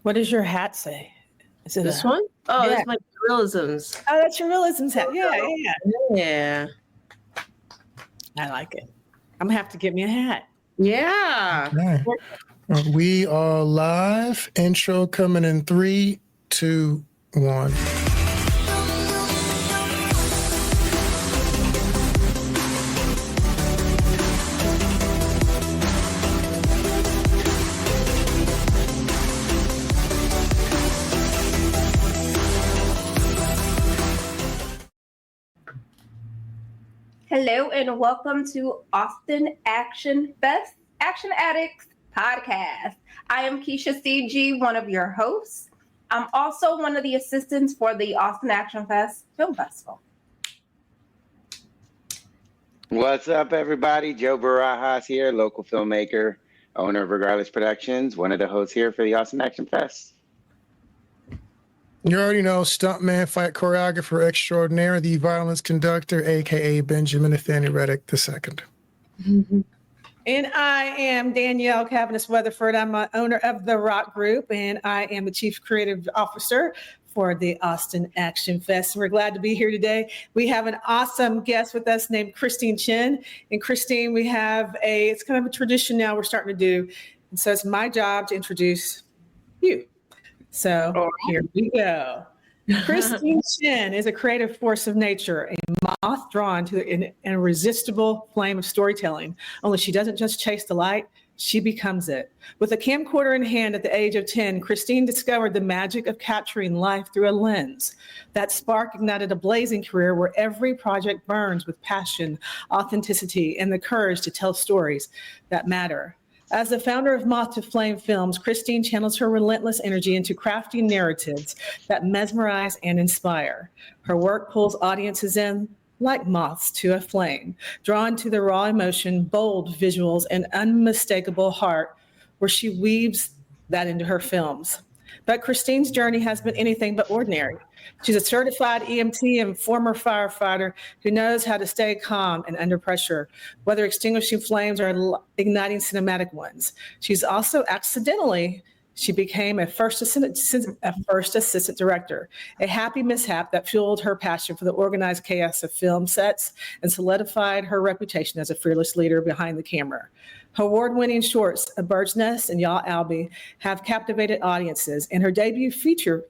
What does your hat say? Is it This one? Oh, yeah. It's my Reelisms. Oh, that's your Reelisms hat. Yeah. Yeah. I like it. I'm gonna have to get me a hat. Yeah. Okay. We are live. Intro coming in 3, 2, 1. Hello and welcome to Austin Action Addicts Podcast. I am Keisha CG, one of your hosts. I'm also one of the assistants for the Austin Action Film Festival. What's up, everybody? Joe Barajas here, local filmmaker, owner of Regardless Productions, one of the hosts here for the Austin Action Fest. You already know, stuntman, fight choreographer extraordinaire, the violence conductor, a.k.a. Benjamin Nathaniel Reddick II. And I am Danielle Cavanis Weatherford. I'm an owner of The Rock Group, and I am the Chief Creative Officer for the Austin Action Fest. We're glad to be here today. We have an awesome guest with us named Christine-chen. And Christine, it's kind of a tradition now we're starting to do. And so it's my job to introduce you. So here we go. Christine-chen is a creative force of nature, a moth drawn to an irresistible flame of storytelling. Only she doesn't just chase the light, she becomes it. With a camcorder in hand at the age of 10, Christine discovered the magic of capturing life through a lens. That spark ignited a blazing career where every project burns with passion, authenticity, and the courage to tell stories that matter. As the founder of Moth to Flame Films, Christine channels her relentless energy into crafting narratives that mesmerize and inspire. Her work pulls audiences in like moths to a flame, drawn to the raw emotion, bold visuals, and unmistakable heart, where she weaves that into her films. But Christine's journey has been anything but ordinary. She's a certified EMT and former firefighter who knows how to stay calm and under pressure, whether extinguishing flames or igniting cinematic ones. She's also she became a first assistant director, a happy mishap that fueled her passion for the organized chaos of film sets and solidified her reputation as a fearless leader behind the camera. Her award-winning shorts, A Bird's Nest and Y'all Albie, have captivated audiences, and her debut feature,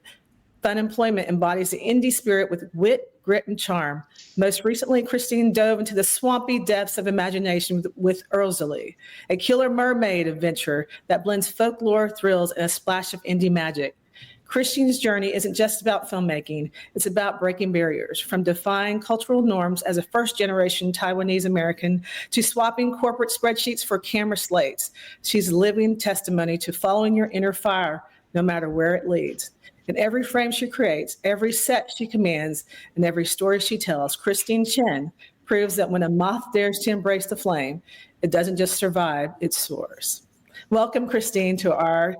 Fun Employment, embodies the indie spirit with wit, grit, and charm. Most recently, Christine dove into the swampy depths of imagination with Erzulie, a killer mermaid adventure that blends folklore, thrills, and a splash of indie magic. Christine's journey isn't just about filmmaking. It's about breaking barriers, from defying cultural norms as a first-generation Taiwanese American to swapping corporate spreadsheets for camera slates. She's living testimony to following your inner fire, no matter where it leads. In every frame she creates, every set she commands, and every story she tells, Christine-chen proves that when a moth dares to embrace the flame, it doesn't just survive, it soars. Welcome, Christine, to our...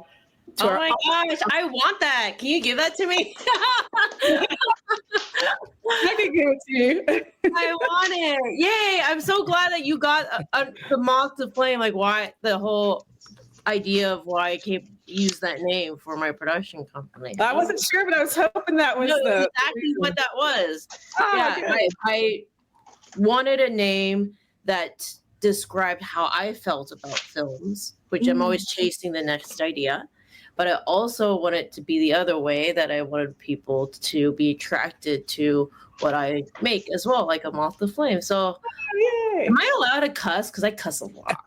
Oh my gosh, I want that. Can you give that to me? I can give it to you. I want it. Yay. I'm so glad that you got the moth to flame. Like, why the whole idea of why I use that name for my production company. I wasn't sure, but I was hoping that was exactly what that was. I wanted a name that described how I felt about films, which I'm always chasing the next idea. But I also wanted to be the other way, that I wanted people to be attracted to what I make as well, like a moth to flame. So am I allowed to cuss? Because I cuss a lot.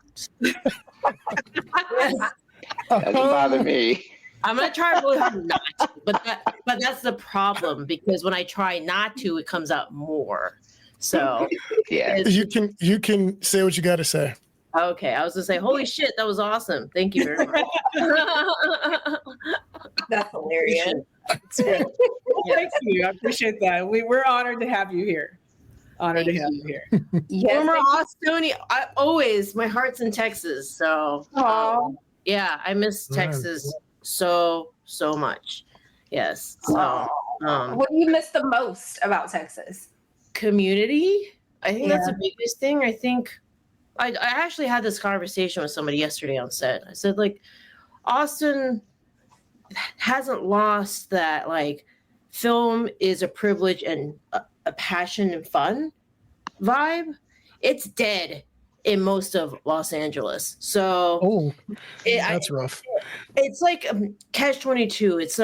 Doesn't bother me. I'm going to try really hard not to, but that's the problem, because when I try not to, it comes out more. So yeah, you can say what you got to say. Okay, I was going to say, holy shit, that was awesome. Thank you very much. That's hilarious. Well, thank you. I appreciate that. We're honored to have you here. Honored to have you here. Yes, Former Austonian, my heart's in Texas. So, yeah, I miss Texas so much. Yes. So, what do you miss the most about Texas? Community. I think that's the biggest thing. I think I actually had this conversation with somebody yesterday on set. I said, like, Austin hasn't lost that like film is a privilege and a passion and fun vibe. It's dead in most of Los Angeles. So that's rough. It's like catch-22. It's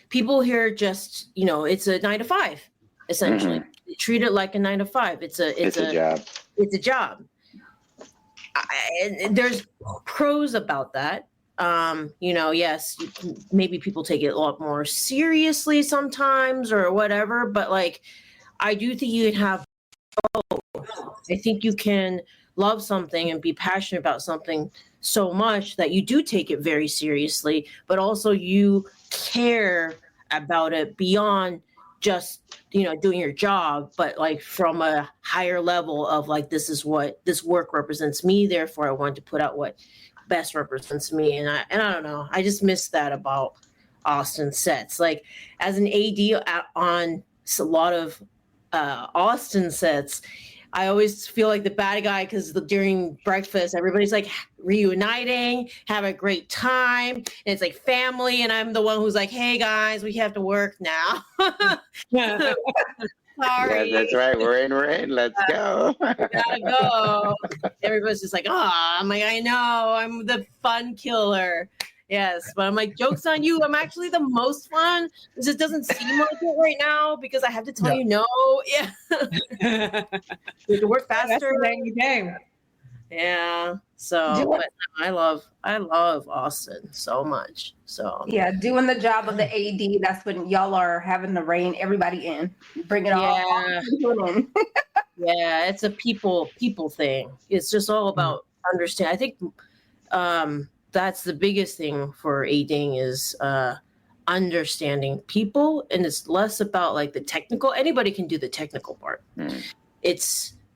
people here just, it's a 9 to 5 essentially. They treat it like a 9 to 5. It's a job. It's a job. There's pros about that. Yes, maybe people take it a lot more seriously sometimes or whatever, but like, I do think you can have both. I think you can love something and be passionate about something so much that you do take it very seriously, but also you care about it beyond just, doing your job, but like from a higher level of like, this is what this work represents me. Therefore, I want to put out what best represents me. And I don't know. I just miss that about Austin sets. Like as an AD on a lot of Austin sets, I always feel like the bad guy because during breakfast, everybody's like reuniting, have a great time. And it's like family. And I'm the one who's like, hey guys, we have to work now. Sorry. Yeah, that's right. We're in. Let's go. Gotta go. Everybody's just like, I'm like, I know, I'm the fun killer. Yes, but I'm like, joke's on you. I'm actually the most fun. It just doesn't seem like it right now because I have to tell you no. Yeah. We can work faster. That's the name of the game. Yeah. So but I love Austin so much. So yeah, doing the job of the AD, that's when y'all are having to rein everybody in. Bring it all in. Yeah, it's a people thing. It's just all about understand. I think that's the biggest thing for ADing is understanding people, and it's less about like the technical. Anybody can do the technical part.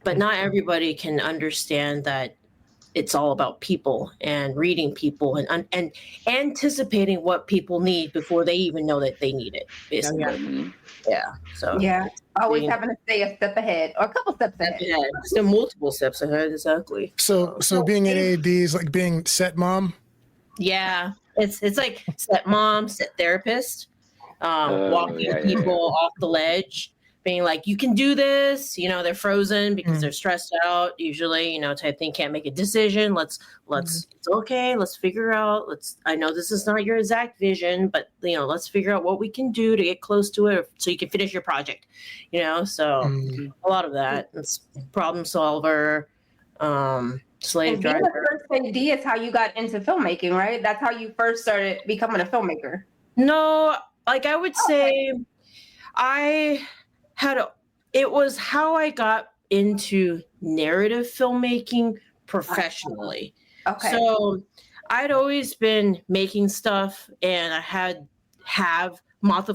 But not everybody can understand that it's all about people and reading people and anticipating what people need before they even know that they need it. Basically, So always having to stay a step ahead or a couple steps ahead. Yeah, so multiple steps ahead, exactly. So being an AD is like being set mom. Yeah, it's like set mom, set therapist, walking people off the ledge, being like, you can do this. They're frozen because they're stressed out. Usually, type thing, can't make a decision. Let's it's okay. Let's figure out. I know this is not your exact vision, but let's figure out what we can do to get close to it, so you can finish your project. So a lot of that. It's problem solver. Slave driver. The first AD is how you got into filmmaking, right? That's how you first started becoming a filmmaker. No, like I would say, it was how I got into narrative filmmaking professionally. Okay. So I'd always been making stuff, and I have Moth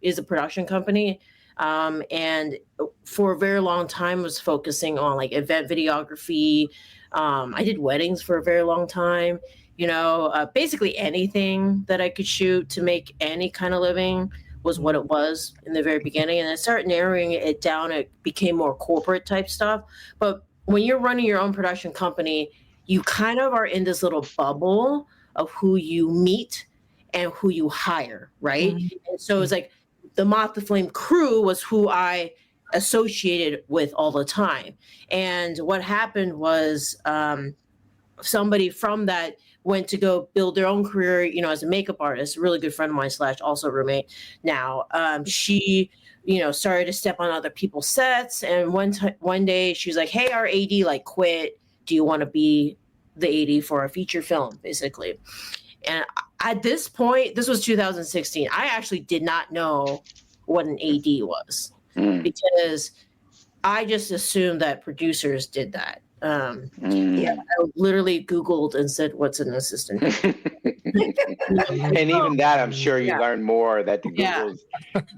is a production company. And for a very long time was focusing on like event videography. I did weddings for a very long time, basically anything that I could shoot to make any kind of living was what it was in the very beginning. And I started narrowing it down. It became more corporate type stuff. But when you're running your own production company, you kind of are in this little bubble of who you meet and who you hire, right? And so it's like the Moth the Flame crew was who I associated with all the time. And what happened was somebody from that went to go build their own career, as a makeup artist, a really good friend of mine / also roommate now. She, started to step on other people's sets. And one day she was like, hey, our AD quit. Do you want to be the AD for a feature film, basically? And at this point, this was 2016. I actually did not know what an AD was because I just assumed that producers did that. I literally Googled and said, what's an assistant? And even that, I'm sure you learn more that the Google's,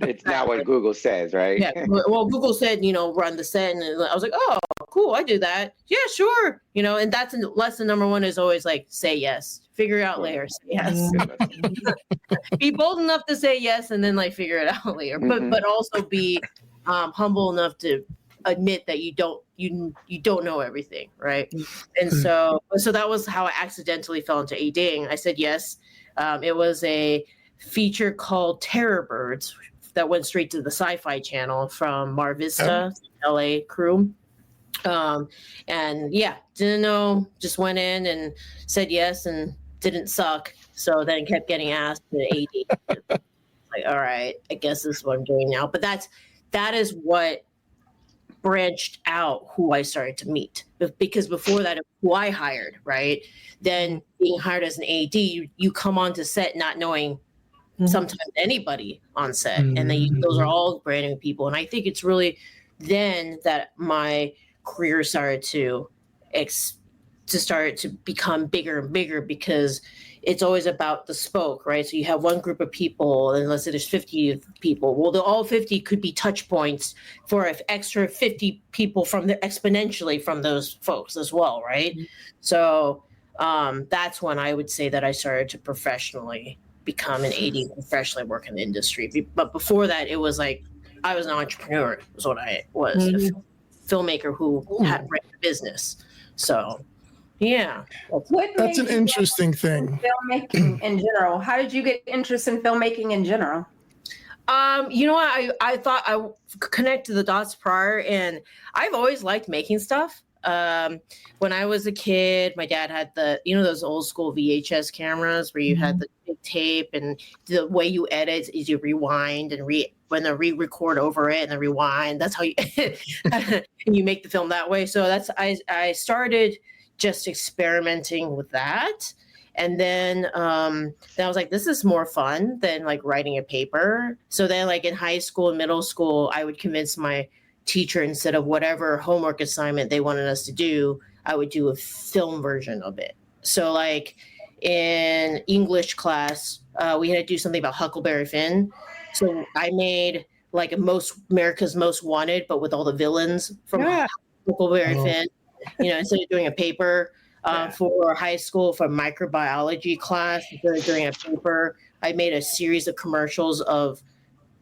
it's not what Google says, right? Yeah. Well, Google said, run the set. And I was like, oh, cool. I do that. Yeah, sure. And that's lesson number one is always like, say yes, figure it out later. Say yes. Be bold enough to say yes and then figure it out later. But also be humble enough to admit that you don't know everything, right? And so that was how I accidentally fell into ADing. I said yes. It was a feature called Terror Birds that went straight to the Sci-Fi Channel from Mar Vista, LA crew. And yeah, didn't know, just went in and said yes and didn't suck. So then kept getting asked to AD. Like, all right, I guess this is what I'm doing now. But that is what branched out who I started to meet, because before that, it was who I hired, right? Then being hired as an AD, you come onto set not knowing sometimes anybody on set, and then those are all brand new people. And I think it's really then that my career started to become bigger and bigger, because it's always about the spoke, right? So you have one group of people, and let's say there's 50 people. Well, all 50 could be touch points for an extra 50 people exponentially from those folks as well, right? So that's when I would say that I started to professionally become an AD, professionally work in the industry. But before that, it was like I was an entrepreneur, was what I was, a filmmaker who had ran a business. So yeah, that's an interesting thing. Filmmaking in general. How did you get interest in filmmaking in general? You know what? I thought I connected the dots prior, and I've always liked making stuff. When I was a kid, my dad had those old school VHS cameras where you had the big tape, and the way you edit is you rewind and re-record over it and then rewind. That's how you and you make the film that way. So I started just experimenting with that. And then I was like, this is more fun than like writing a paper. So then like in high school and middle school, I would convince my teacher, instead of whatever homework assignment they wanted us to do, I would do a film version of it. So like in English class, we had to do something about Huckleberry Finn. So I made like America's Most Wanted, but with all the villains from Huckleberry Finn. Instead of doing a paper for high school for microbiology class, instead of doing a paper, I made a series of commercials of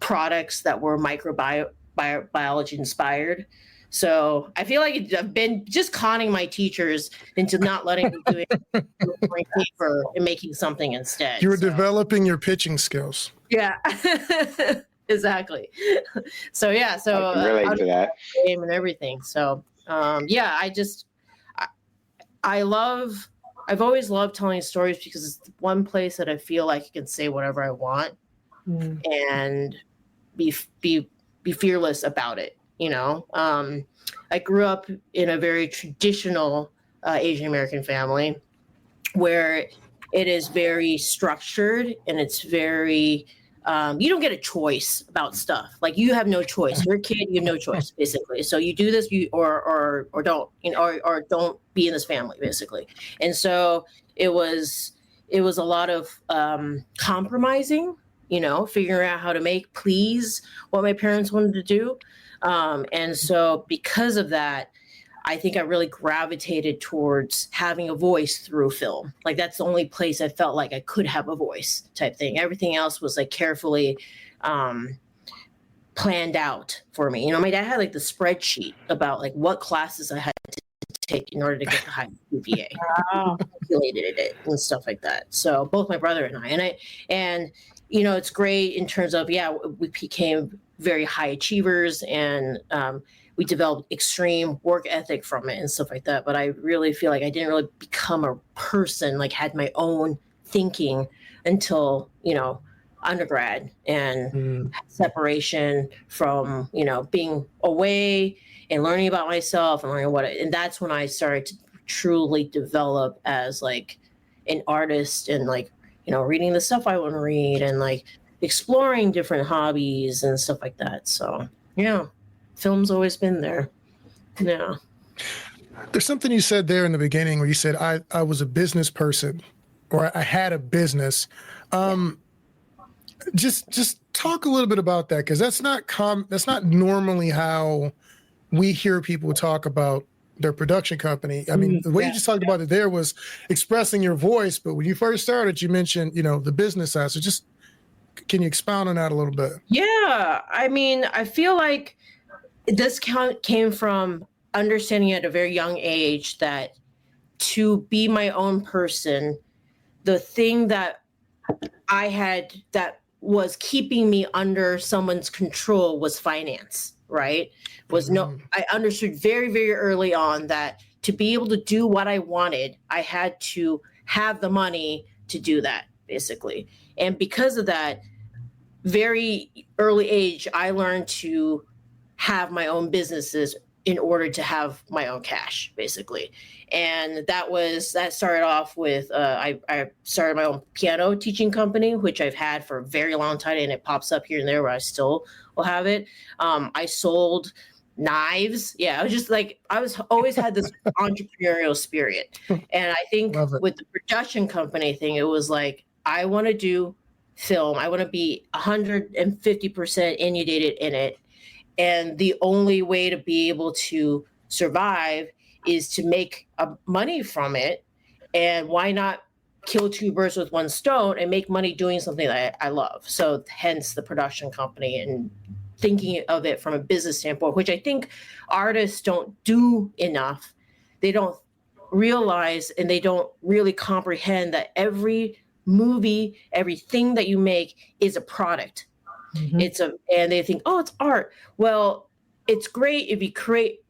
products that were microbiology inspired. So I feel like I've been just conning my teachers into not letting me do it paper and making something instead. You were developing your pitching skills. Yeah. Exactly. So yeah, so I can relate to that. Game and everything. So I've always loved telling stories, because it's the one place that I feel like I can say whatever I want and be fearless about it. I grew up in a very traditional Asian American family where it is very structured, and it's very you don't get a choice about stuff. Like, you have no choice. You're a kid, you have no choice, basically. So you do this, or don't, or don't be in this family, basically. And so it was a lot of compromising, figuring out how to please what my parents wanted to do. And so because of that, I think I really gravitated towards having a voice through film. Like, that's the only place I felt like I could have a voice, type thing. Everything else was like carefully planned out for me. My dad had like the spreadsheet about like what classes I had to take in order to get the high GPA. Calculated it and stuff like that. So both my brother and I, and it's great in terms of, we became very high achievers, and we developed extreme work ethic from it and stuff like that. But I really feel like I didn't really become a person, like had my own thinking until, undergrad, and separation from, being away and learning about myself and learning and that's when I started to truly develop as like an artist, and like, reading the stuff I want to read, and like exploring different hobbies and stuff like that. So yeah, film's always been there. Yeah. There's something you said there in the beginning where you said I was a business person, or I had a business. Just talk a little bit about that, because that's not normally how we hear people talk about their production company. I mean, the way you just talked about it there was expressing your voice, but when you first started, you mentioned, the business side. So just, can you expound on that a little bit? Yeah. I mean, I feel like this came from understanding at a very young age that to be my own person, the thing that that was keeping me under someone's control was finance, right? I understood very, very early on that to be able to do what I wanted, I had to have the money to do that, basically. And because of that, very early age, I learned to have my own businesses in order to have my own cash, basically. And that started off with, I started my own piano teaching company, which I've had for a very long time, and it pops up here and there where I still will have it. I sold knives. Yeah, I was always had this entrepreneurial spirit. And I think with the production company thing, it was like, I want to do film. I want to be 150% inundated in it. And the only way to be able to survive is to make money from it. And why not kill two birds with one stone and make money doing something that I love? So hence the production company and thinking of it from a business standpoint, which I think artists don't do enough. They don't realize and they don't really comprehend that every movie, everything that you make is a product. Mm-hmm. And they think, oh, it's art. Well, it's great if you create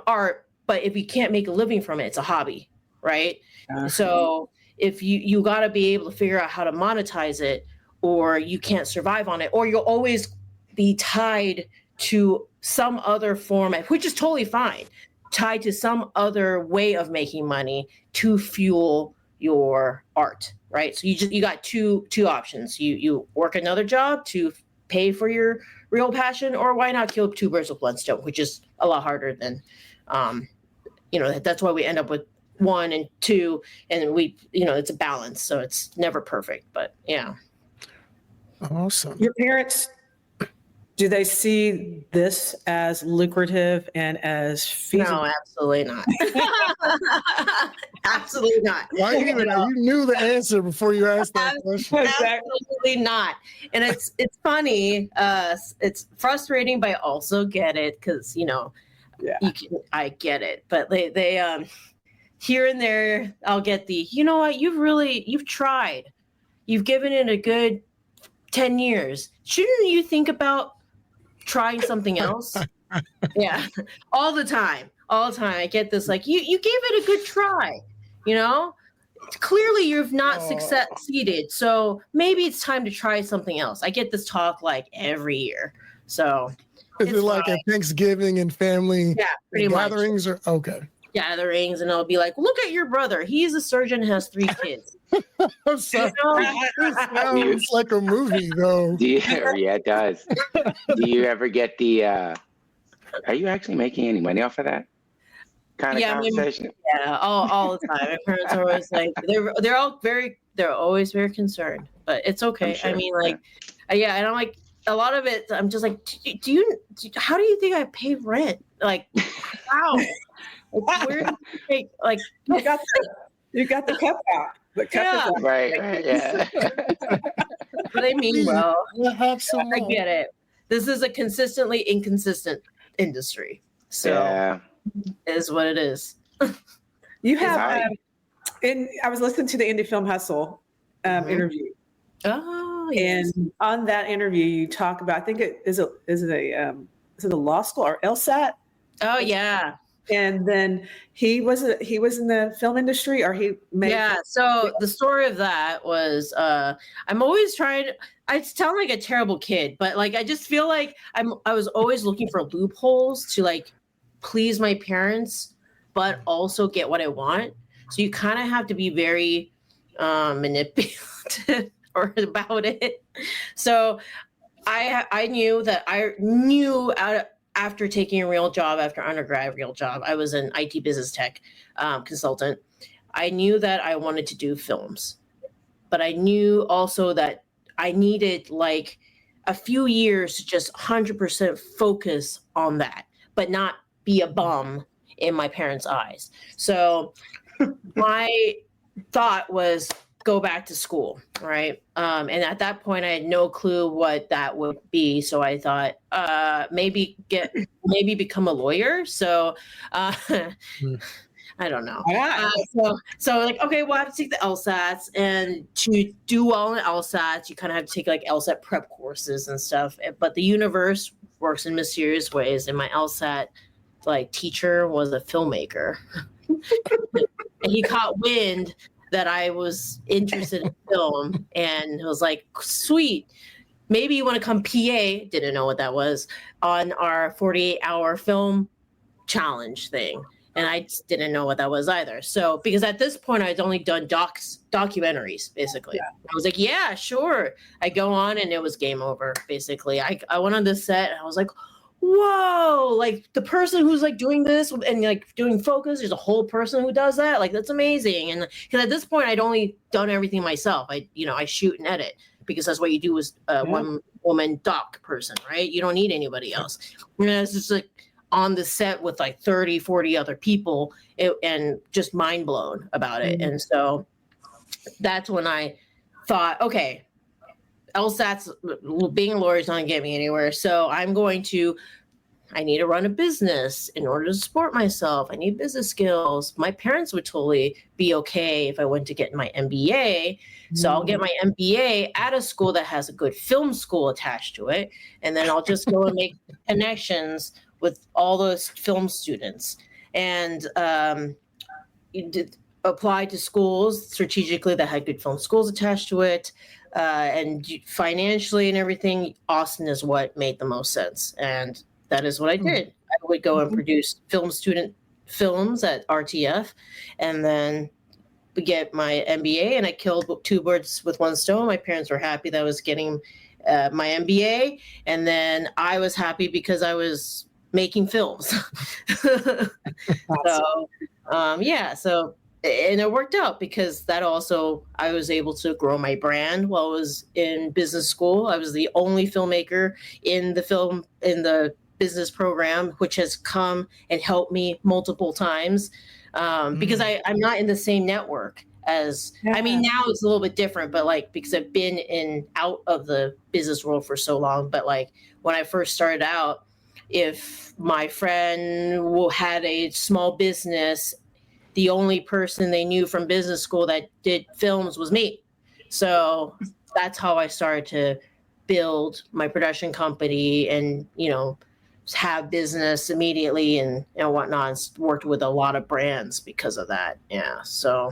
art, but if you can't make a living from it, it's a hobby, right? Uh-huh. So if you got to be able to figure out how to monetize it, or you can't survive on it, or you'll always be tied to some other format, which is totally fine, tied to some other way of making money to fuel your art, right? So you got two options. You work another job to pay for your real passion, or why not kill two birds with one stone, which is a lot harder than, that's why we end up with 1 and 2, and it's a balance. So it's never perfect, but yeah. Awesome. Your parents, do they see this as lucrative and as feasible? No, absolutely not. Absolutely not. Why even? You knew the answer before you asked that question. Absolutely not. And it's funny. It's frustrating, but I also get it because I get it. But they here and there, I'll get you've tried. You've given it a good 10 years. Shouldn't you think about trying something else? Yeah, all the time. I get this, like, you gave it a good try, clearly you've not succeeded, so maybe it's time to try something else. I get this talk like every year. So is it like at Thanksgiving and family gatherings much. Or okay gatherings, and I'll be like, look at your brother, he's a surgeon, has 3 kids. I'm sorry. It sounds like a movie, though. Yeah, it does. Do you ever get the, are you actually making any money off of that kind of conversation? All the time. My parents are always like, they're always very concerned, but it's okay. Sure. I mean, like, and I'm like, a lot of it, I'm just like, how do you think I pay rent? Like, wow. Where do you take, like, you got the cup out. Right, yeah. But I mean, well, I get it. This is a consistently inconsistent industry. So it is what it is. You have, I was listening to the Indie Film Hustle interview. Oh, yes. And on that interview, you talk about, I think is it a law school or LSAT? Oh, yeah. And then he was in the film industry, or he made. Yeah. So the story of that was, I'm always I sound like a terrible kid, but like, I just feel like I was always looking for loopholes to like please my parents, but also get what I want. So you kind of have to be very manipulative about it. So I knew after taking a real job, after undergrad, I was an IT business tech consultant. I knew that I wanted to do films, but I knew also that I needed like a few years to just 100% focus on that, but not be a bum in my parents' eyes. So my thought was go back to school, right? And at that point, I had no clue what that would be. So I thought maybe become a lawyer. So I don't know. Yeah. So like, okay, well, I have to take the LSATs, and to do well in LSATs, you kind of have to take like LSAT prep courses and stuff. But the universe works in mysterious ways, and my LSAT like teacher was a filmmaker, and he caught wind that I was interested in film, and it was like, sweet. Maybe you want to come PA, didn't know what that was, on our 48-hour film challenge thing. And I just didn't know what that was either. So, because at this point, I'd only done documentaries, basically. Yeah. I was like, yeah, sure. I go on, and it was game over, basically. I went on the set, and I was like, whoa, like the person who's like doing this and like doing focus, there's a whole person who does that. Like, that's amazing. And because at this point, I'd only done everything myself. I shoot and edit, because that's what you do as a one woman doc person, right? You don't need anybody else. And it's just like on the set with like 30, 40 other people, and just mind blown about it. And so that's when I thought, okay, LSATs, being a lawyer is not going to get me anywhere. So I need to run a business in order to support myself. I need business skills. My parents would totally be okay if I went to get my MBA. So I'll get my MBA at a school that has a good film school attached to it. And then I'll just go and make connections with all those film students, and apply to schools strategically that had good film schools attached to it. And financially and everything, Austin is what made the most sense. And that is what I did. I would go and produce student films at RTF, and then get my MBA, and I killed two birds with one stone. My parents were happy that I was getting my MBA, and then I was happy because I was making films. And it worked out, because that also, I was able to grow my brand while I was in business school. I was the only filmmaker in the business program, which has come and helped me multiple times, because I'm not in the same network as, I mean, now it's a little bit different, but like, because I've been out of the business world for so long. But like when I first started out, if my friend had a small business, the only person they knew from business school that did films was me. So that's how I started to build my production company, and, have business immediately and whatnot. And worked with a lot of brands because of that. Yeah. So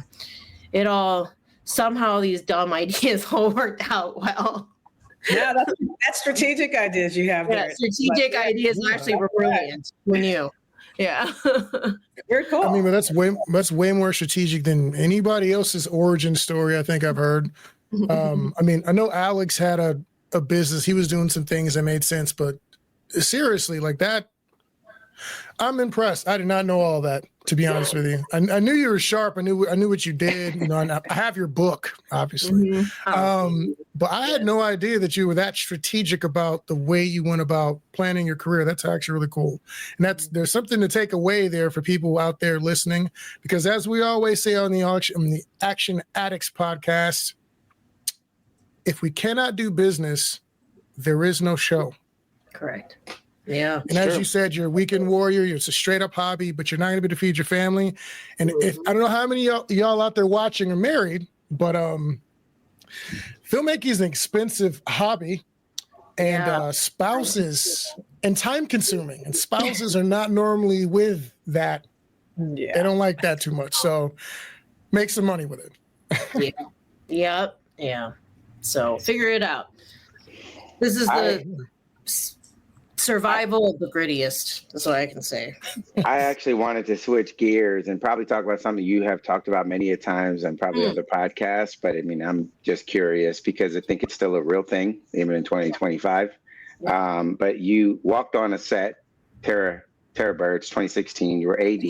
somehow these dumb ideas all worked out well. Yeah, that's strategic ideas you have there. Strategic ideas actually were brilliant. We knew. Yeah. Very cool. I mean, but that's way more strategic than anybody else's origin story I think I've heard. I mean, I know Alex had a business. He was doing some things that made sense, but seriously, like that, I'm impressed. I did not know all that, to be honest with you. I knew you were sharp. I knew what you did. I have your book, obviously. But I had no idea that you were that strategic about the way you went about planning your career. That's actually really cool. And there's something to take away there for people out there listening, because as we always say on the Action Addicts podcast, if we cannot do business, there is no show. Correct. Yeah. And as you said, you're a weekend warrior. It's a straight up hobby, but you're not going to be able to feed your family. And if I don't know how many y'all out there watching are married, but filmmaking is an expensive hobby, and spouses and time consuming, and spouses are not normally with that. Yeah. They don't like that too much. So make some money with it. Yeah. So figure it out. This is the survival of the grittiest. That's what I can say. I actually wanted to switch gears and probably talk about something you have talked about many a times and probably other podcasts. But I mean, I'm just curious because I think it's still a real thing, even in 2025. But you walked on a set, Terror Birds 2016. You were AD.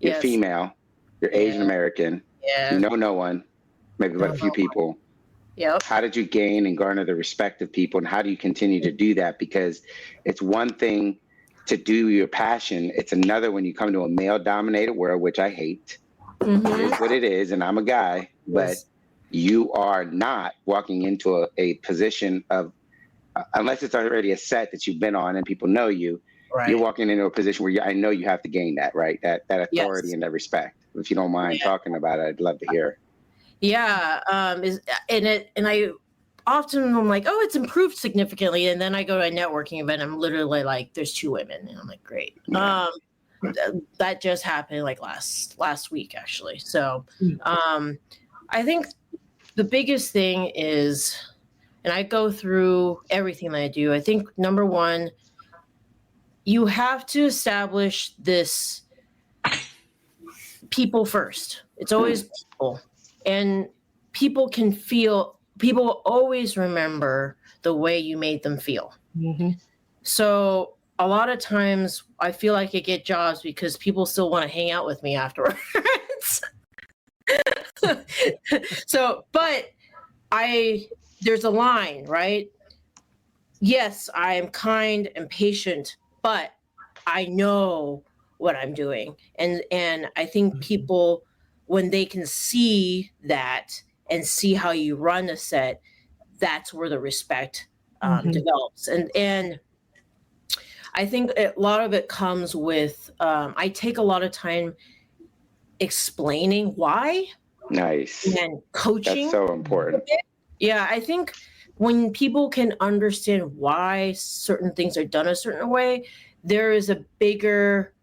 You're female. You're Asian American. Yeah. You know no one, maybe but a few people. Yep. How did you gain and garner the respect of people, and how do you continue to do that? Because it's one thing to do your passion. It's another when you come to a male-dominated world, which I hate. It is what it is, and I'm a guy. But you are not walking into a position of, unless it's already a set that you've been on and people know you, you're walking into a position where I know you have to gain that, right? That authority Yes. and that respect. If you don't mind talking about it, I'd love to hear. Yeah. And I often I'm like, oh, it's improved significantly. And then I go to a networking event. I'm literally like, there's 2 women. And I'm like, great. Yeah. That just happened like last week, actually. So I think the biggest thing is, and I go through everything that I do, I think number one, you have to establish this people first. It's always people. And people always remember the way you made them feel. Mm-hmm. So a lot of times I feel like I get jobs because people still want to hang out with me afterwards. So, but there's a line, right? Yes, I am kind and patient, but I know what I'm doing. And I think people, when they can see that and see how you run a set, that's where the respect develops. And I think a lot of it comes with, I take a lot of time explaining why. Nice. And coaching. That's so important. Yeah, I think when people can understand why certain things are done a certain way, there is a bigger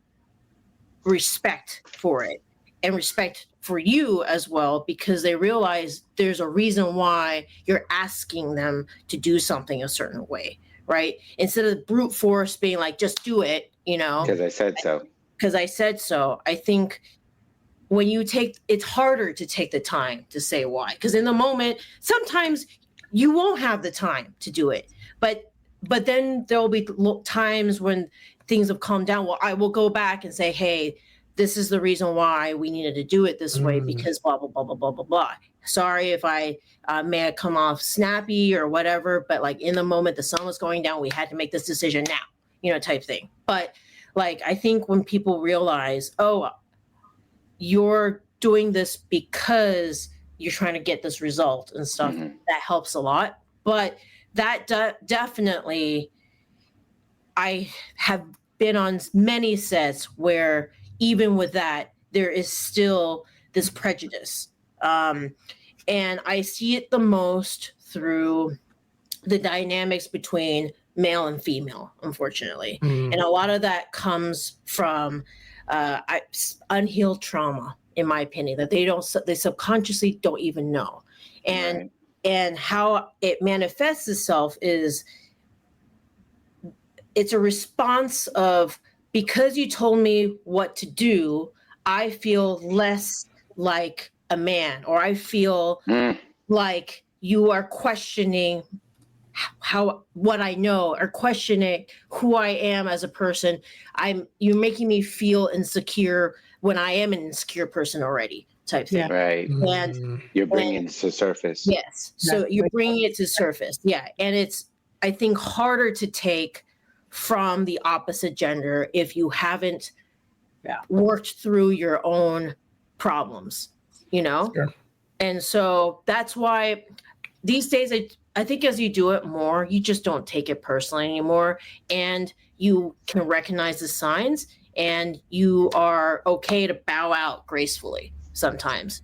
respect for it and respect for you as well, because they realize there's a reason why you're asking them to do something a certain way, right? Instead of brute force being like, just do it, Because I said so. Because I said so. I think when it's harder to take the time to say why. Because in the moment, sometimes you won't have the time to do it. But then there'll be times when things have calmed down. Well, I will go back and say, hey, this is the reason why we needed to do it this way, because blah, blah, blah, blah, blah, blah, blah. Sorry if I may have come off snappy or whatever, but like in the moment the sun was going down, we had to make this decision now, type thing. But like, I think when people realize, oh, you're doing this because you're trying to get this result and stuff, that helps a lot. But that definitely, I have been on many sets where even with that, there is still this prejudice. And I see it the most through the dynamics between male and female, unfortunately. And a lot of that comes from unhealed trauma, in my opinion, that they subconsciously don't even know. And how it manifests itself is it's a response of, because you told me what to do, I feel less like a man, or I feel like you are questioning what I know, or questioning who I am as a person. You're making me feel insecure when I am an insecure person already, type thing. Right. And you're bringing it to surface. Yes. So you're bringing it to surface. Yeah. And it's, I think, harder to take from the opposite gender if you haven't worked through your own problems, Sure. And so that's why these days, I think as you do it more, you just don't take it personally anymore, and you can recognize the signs, and you are okay to bow out gracefully sometimes,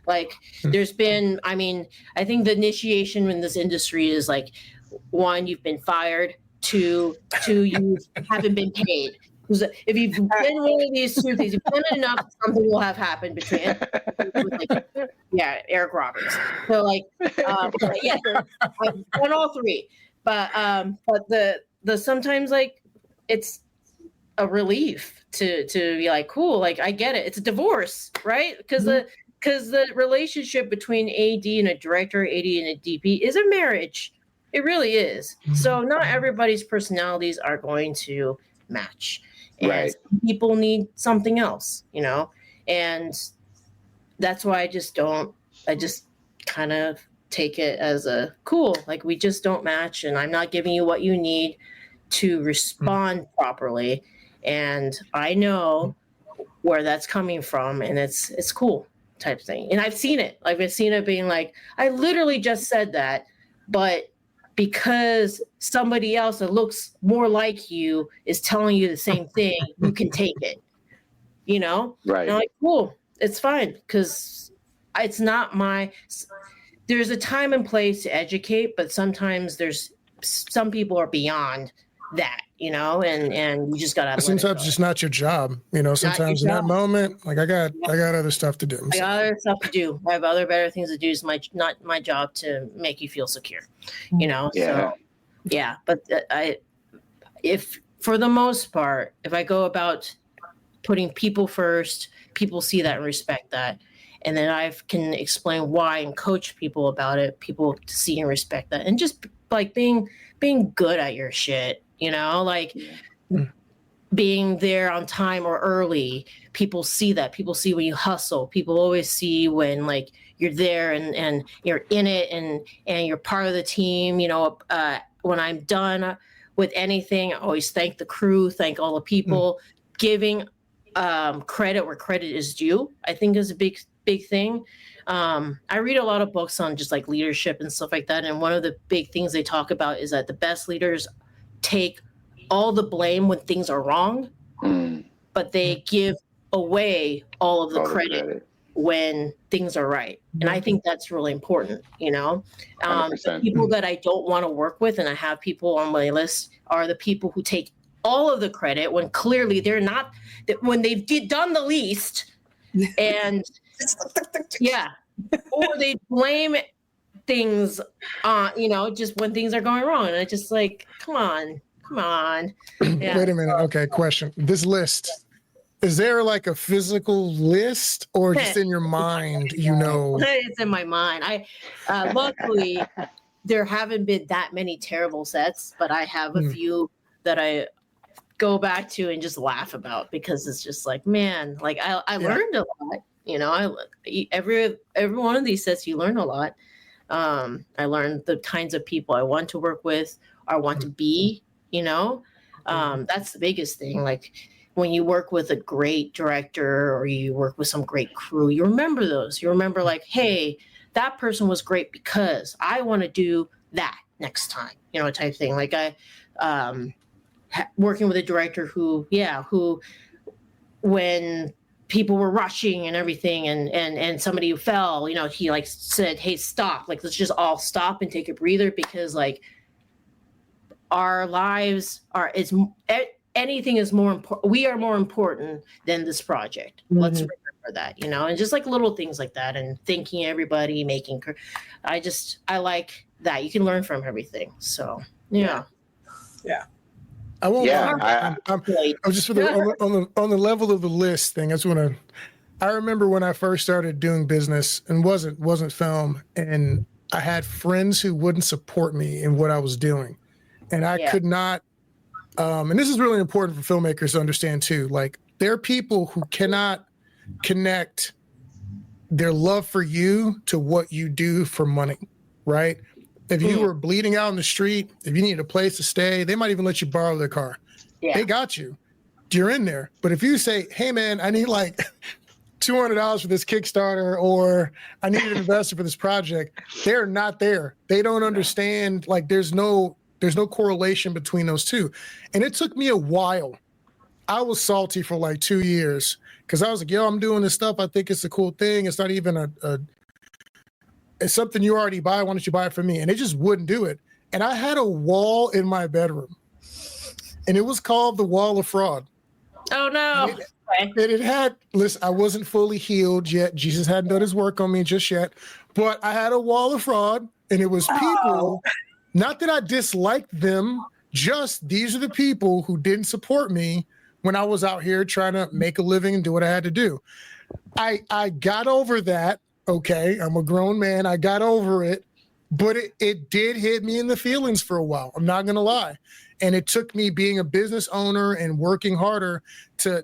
like there's been, I think the initiation in this industry is like, 1, you've been fired, 2, you haven't been paid. If you've been one of these 2 things, you've done it enough, something will have happened between, Eric Roberts. So like, I've done all 3, but the sometimes like it's a relief to be like, cool, like I get it. It's a divorce, right? Because the relationship between AD and a director, AD and a DP is a marriage. It really is. So not everybody's personalities are going to match. And some people need something else, and that's why I just kind of take it as a cool, like we just don't match, and I'm not giving you what you need to respond properly. And I know where that's coming from, and it's cool, type thing. And I've seen it. Like I've seen it being like, I literally just said that, but because somebody else that looks more like you is telling you the same thing, you can take it, you know? Right. And I'm like, cool, it's fine, because it's not there's a time and place to educate, but sometimes some people are beyond that, you know, and you just gotta. Sometimes it's just not your job, you know. Sometimes in that moment, like I got other stuff to do. I got other stuff to do. I have other better things to do. It's not my job to make you feel secure, you know. Yeah. So yeah, but if for the most part, if I go about putting people first, people see that and respect that, and then I can explain why and coach people about it. People see and respect that, and just like being good at your shit. You know, like being there on time or early. People see that. People see when you hustle. People always see when like you're there and you're in it and you're part of the team. You know, when I'm done with anything, I always thank the crew, thank all the people, giving credit where credit is due, I think is a big thing. I read a lot of books on just like leadership and stuff like that. And one of the big things they talk about is that the best leaders take all the blame when things are wrong, but they give away all of the credit when things are right. And I think that's really important, you know. The people that I don't want to work with, and I have people on my list, are the people who take all of the credit when clearly they're not, when they've done the least, and yeah, or they blame things you know, just when things are going wrong. And I just like, come on. Yeah. Wait a minute. Okay, question. This list, is there like a physical list or just in your mind, you know? It's in my mind. Luckily there haven't been that many terrible sets, but I have a few that I go back to and just laugh about, because it's just like, man, like I learned a lot, you know. Every one of these sets you learn a lot. I learned the kinds of people I want to work with or want to be, you know. That's the biggest thing. Like when you work with a great director or you work with some great crew, you remember those. You remember like, hey, that person was great because I want to do that next time, you know, type thing. Like working with a director who when people were rushing and everything and somebody fell, you know, he like said, hey, stop, like let's just all stop and take a breather, because like our lives anything is more important. We are more important than this project. Let's remember that, you know. And just like little things like that, and thanking everybody, I like that. You can learn from everything. So yeah. I won't. Yeah, I'm just on the level of the list thing. I remember when I first started doing business and wasn't film, and I had friends who wouldn't support me in what I was doing, and I could not. And this is really important for filmmakers to understand too. Like, there are people who cannot connect their love for you to what you do for money, right? If you were bleeding out in the street, if you needed a place to stay, they might even let you borrow their car. Yeah. They got you. You're in there. But if you say, hey, man, I need like $200 for this Kickstarter, or I need an investor for this project, they're not there. They don't understand. Like, there's no correlation between those two. And it took me a while. I was salty for like 2 years because I was like, yo, I'm doing this stuff. I think it's a cool thing. It's not even it's something you already buy. Why don't you buy it for me? And they just wouldn't do it. And I had a wall in my bedroom, and it was called the Wall of Fraud. Oh no. And it had, listen, I wasn't fully healed yet. Jesus hadn't done his work on me just yet, but I had a wall of fraud, and it was people, not that I disliked them, just these are the people who didn't support me when I was out here trying to make a living and do what I had to do. I got over that. Okay, I'm a grown man. I got over it, but it did hit me in the feelings for a while. I'm not going to lie. And it took me being a business owner and working harder to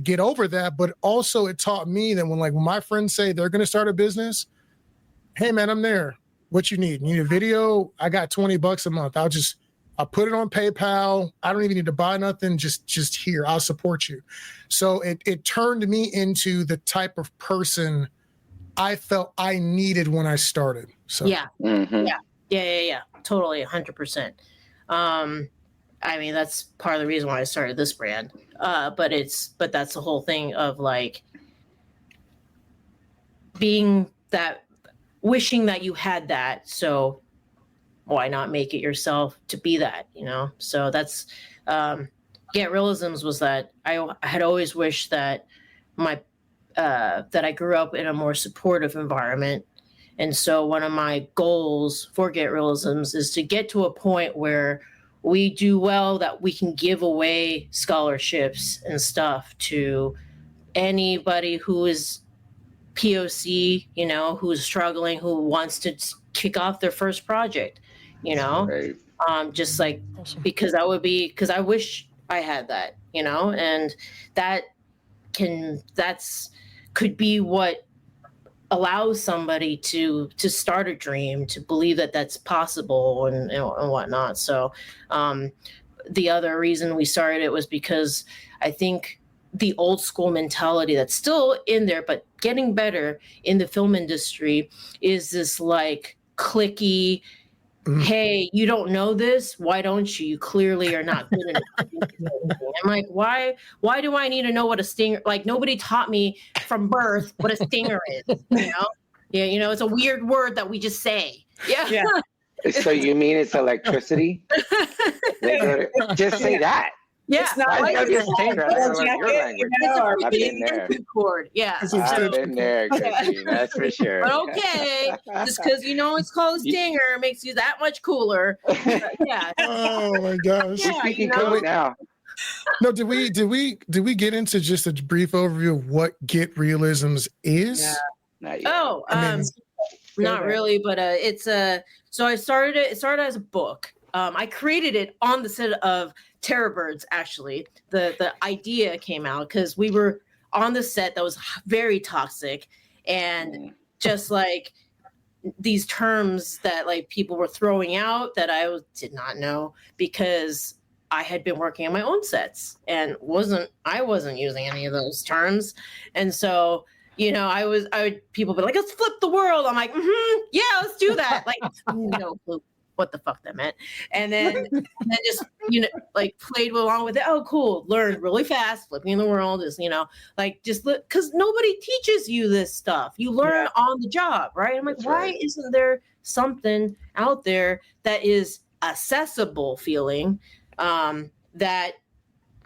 get over that. But also it taught me that when my friends say they're going to start a business, hey man, I'm there. What you need? You need a video? I got $20 a month. I'll put it on PayPal. I don't even need to buy nothing. Just here. I'll support you. So it turned me into the type of person I felt I needed when I started. So yeah. totally 100%. I mean, that's part of the reason why I started this brand. But that's the whole thing of like wishing that you had that. So why not make it yourself to be that, you know? So that's, Reelisms was that I had always wished that that I grew up in a more supportive environment. And so one of my goals for Reelisms is to get to a point where we do well, that we can give away scholarships and stuff to anybody who is POC, you know, who's struggling, who wants to kick off their first project, you know, Right. Just like, because I wish I had that, you know, and could be what allows somebody to start a dream, to believe that that's possible and whatnot. So the other reason we started it was because I think the old school mentality that's still in there, but getting better in the film industry, is this like cliquey, hey, you don't know this? Why don't you? You clearly are not good enough. I'm like, why do I need to know what a stinger, like nobody taught me from birth what a stinger is, you know? Yeah, you know, it's a weird word that we just say. Yeah. So you mean it's electricity? Just say that. Yeah. It's not I like love your stinger. I love jacket, your language. you know, I've been there. Chord. Yeah. I've been there, Christine. That's for sure. But okay, just because you know it's called a stinger makes you that much cooler. Yeah. Oh my gosh. Yeah, Speaking you know? code now. No, did we get into just a brief overview of what Reelisms is? Yeah. Not yet. Oh, I mean, not really, but it's so I started it started as a book. I created it on the set of Terror Birds, actually. The idea came out because we were on the set that was very toxic, and just like these terms that like people were throwing out that I did not know, because I had been working on my own sets and I wasn't using any of those terms. And so, you know, people be like, let's flip the world. I'm like, yeah, let's do that. Like, no clue what the fuck that meant. And then just, you know, like played along with it. Oh, cool. Learned really fast. Flipping the world is, you know, like just because nobody teaches you this stuff. You learn on the job, right? I'm like, That's why right. isn't there something out there that is accessible feeling, that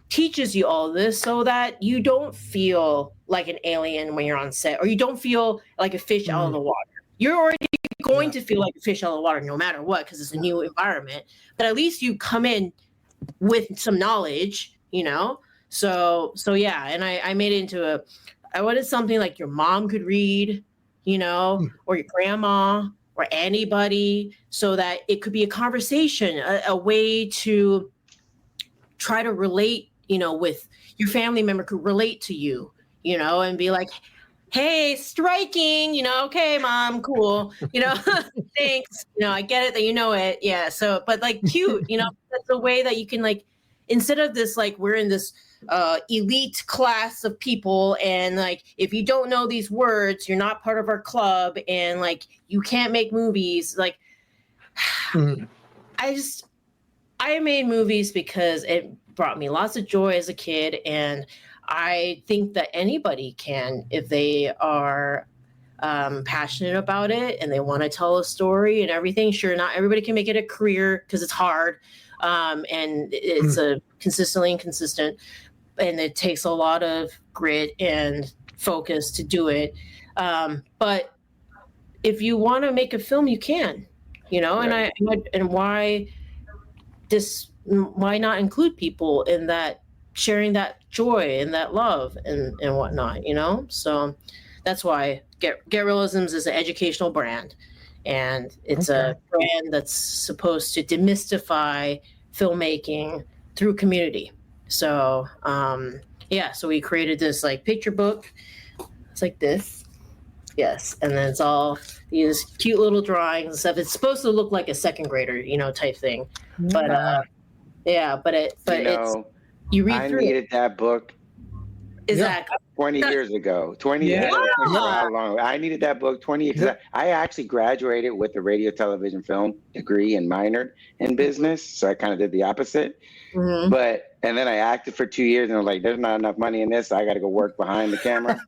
teaches you all this, so that you don't feel like an alien when you're on set, or you don't feel like a fish out of the water. You're already going to feel like a fish out of the water no matter what, because it's a new environment. But at least you come in with some knowledge, you know? So yeah, and I made it into I wanted something like your mom could read, you know, or your grandma or anybody, so that it could be a conversation, a way to try to relate, you know, with your family member could relate to you, you know, and be like, hey, striking, you know, okay, mom, cool, you know, thanks, you know, I get it that you know it. Yeah. So, but like cute, you know, that's a way that you can like, instead of this, like we're in this elite class of people, and like, if you don't know these words, you're not part of our club, and like, you can't make movies. Like, I made movies because it brought me lots of joy as a kid, and I think that anybody can, if they are passionate about it and they want to tell a story and everything. Sure, not everybody can make it a career because it's hard, and it's a consistently inconsistent, and it takes a lot of grit and focus to do it. But if you want to make a film, you can, you know. Right. And why not include people in that, sharing that joy and that love and whatnot, you know? So that's why Reelisms is an educational brand, and it's a brand that's supposed to demystify filmmaking through community. So so we created this like picture book. It's like this. Yes. And then it's all these cute little drawings and stuff. It's supposed to look like a second grader, you know, type thing. But you read I through needed that book. Exactly. 20 years ago. 20 Yeah. years. I don't remember how long. I needed that book 20 years. Yeah. I actually graduated with a radio, television, film degree and minored in business. So I kind of did the opposite. Mhm. And then I acted for 2 years and I was like, there's not enough money in this. So I got to go work behind the camera.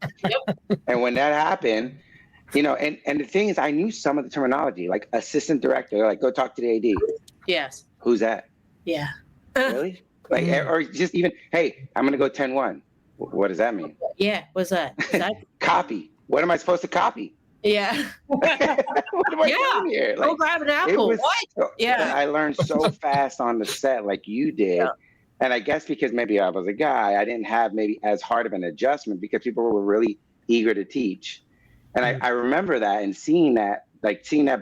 And when that happened, you know, and the thing is, I knew some of the terminology, like assistant director, like go talk to the AD. Yes. Who's that? Yeah. Really? Like, or just even, hey, I'm going to go 10-1. What does that mean? Yeah. What's that? Is that? Copy. What am I supposed to copy? Yeah. What am I doing here? Go grab an apple. What? Yeah. I learned so fast on the set like you did. Yeah. And I guess because maybe I was a guy, I didn't have maybe as hard of an adjustment because people were really eager to teach. And I remember that and seeing that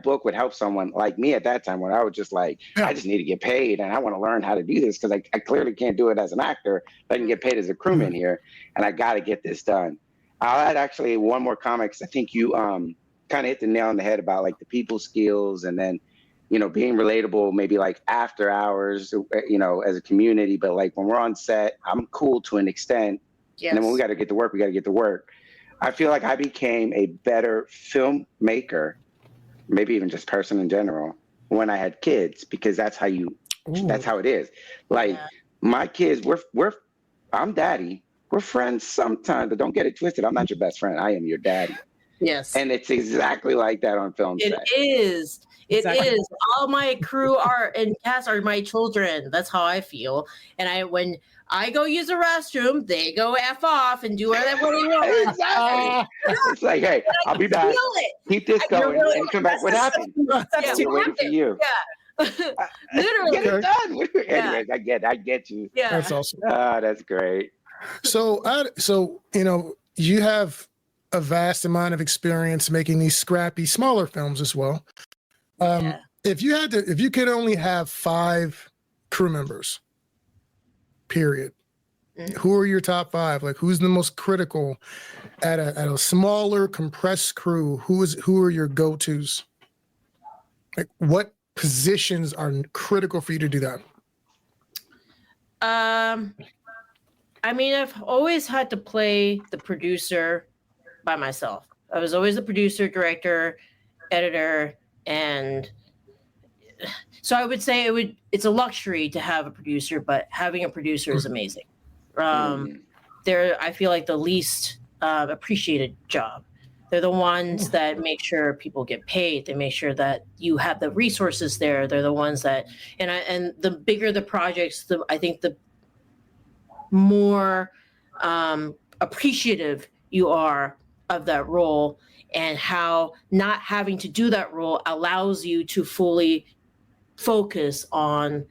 book would help someone like me at that time when I was just like, I just need to get paid and I want to learn how to do this because I clearly can't do it as an actor, but I can get paid as a crewman here and I got to get this done. I'll add actually one more comment because I think you kind of hit the nail on the head about like the people skills and then, you know, being relatable maybe like after hours, you know, as a community. But like when we're on set, I'm cool to an extent. Yes. And then when we got to get to work, we got to get to work. I feel like I became a better filmmaker, maybe even just person in general, when I had kids, because that's how it is. Like my kids, I'm daddy. We're friends sometimes, but don't get it twisted. I'm not your best friend. I am your daddy. Yes. And it's exactly like that on film set. It is. It is. All my crew and cast are my children. That's how I feel. And when I go use the restroom, they go F off and do whatever they want. Exactly. It's like, hey, I'll be back. Keep this going and come back. What happened? We're waiting for you. Yeah. Literally. Get it done. Anyways, I get you. Yeah. That's awesome. That's great. So you know, you have a vast amount of experience making these scrappy, smaller films as well. If you could only have 5 crew members, period, who are your top 5? Like, who's the most critical at a smaller, compressed crew? Who are your go-tos? Like, what positions are critical for you to do that? I mean, I've always had to play the producer by myself. I was always the producer, director, editor, and so I would say it's a luxury to have a producer, but having a producer is amazing. They're, I feel like, the least appreciated job. They're the ones that make sure people get paid. They make sure that you have the resources there. They're the ones that, and the bigger the projects, I think the more appreciative you are of that role, and how not having to do that role allows you to fully focus on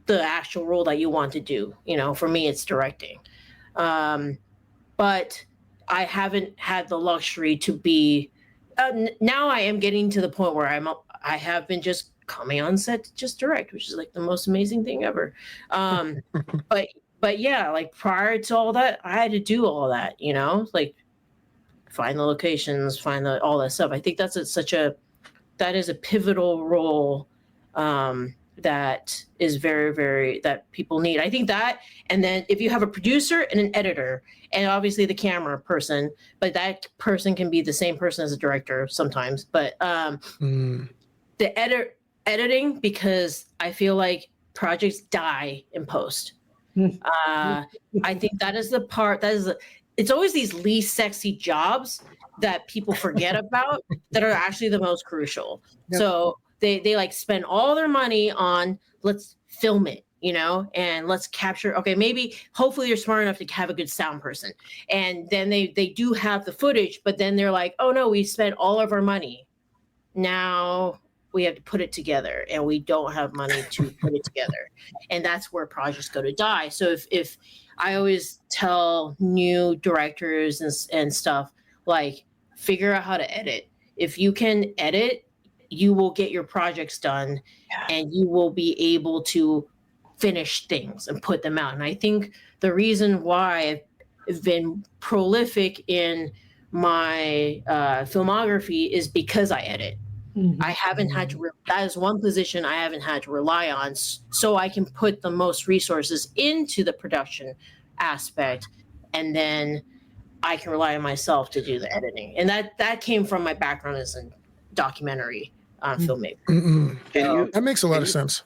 the actual role that you want to do. You know, for me, it's directing. But I haven't had the luxury to be, now I am getting to the point where I have been just coming on set to just direct, which is like the most amazing thing ever. But yeah, like prior to all that, I had to do all that, you know, like find the locations, find all that stuff. I think that is a pivotal role that is very, very, that people need. I think that, and then if you have a producer and an editor, and obviously the camera person, but that person can be the same person as a director sometimes, but the editing, because I feel like projects die in post. I think that is the part it's always these least sexy jobs that people forget about that are actually the most crucial. Yep. So they like spend all their money on, let's film it, you know, and let's capture. Okay, maybe hopefully you're smart enough to have a good sound person, and then they do have the footage, but then they're like, oh no, we spent all of our money. Now we have to put it together, and we don't have money to put it together. And that's where projects go to die. So if I always tell new directors and stuff, like, figure out how to edit. If you can edit, you will get your projects done, and you will be able to finish things and put them out. And I think the reason why I've been prolific in my filmography is because I edit. I haven't had to, that is one position I haven't had to rely on, so I can put the most resources into the production aspect and then I can rely on myself to do the editing. And that came from my background as a documentary filmmaker. That makes a lot of sense.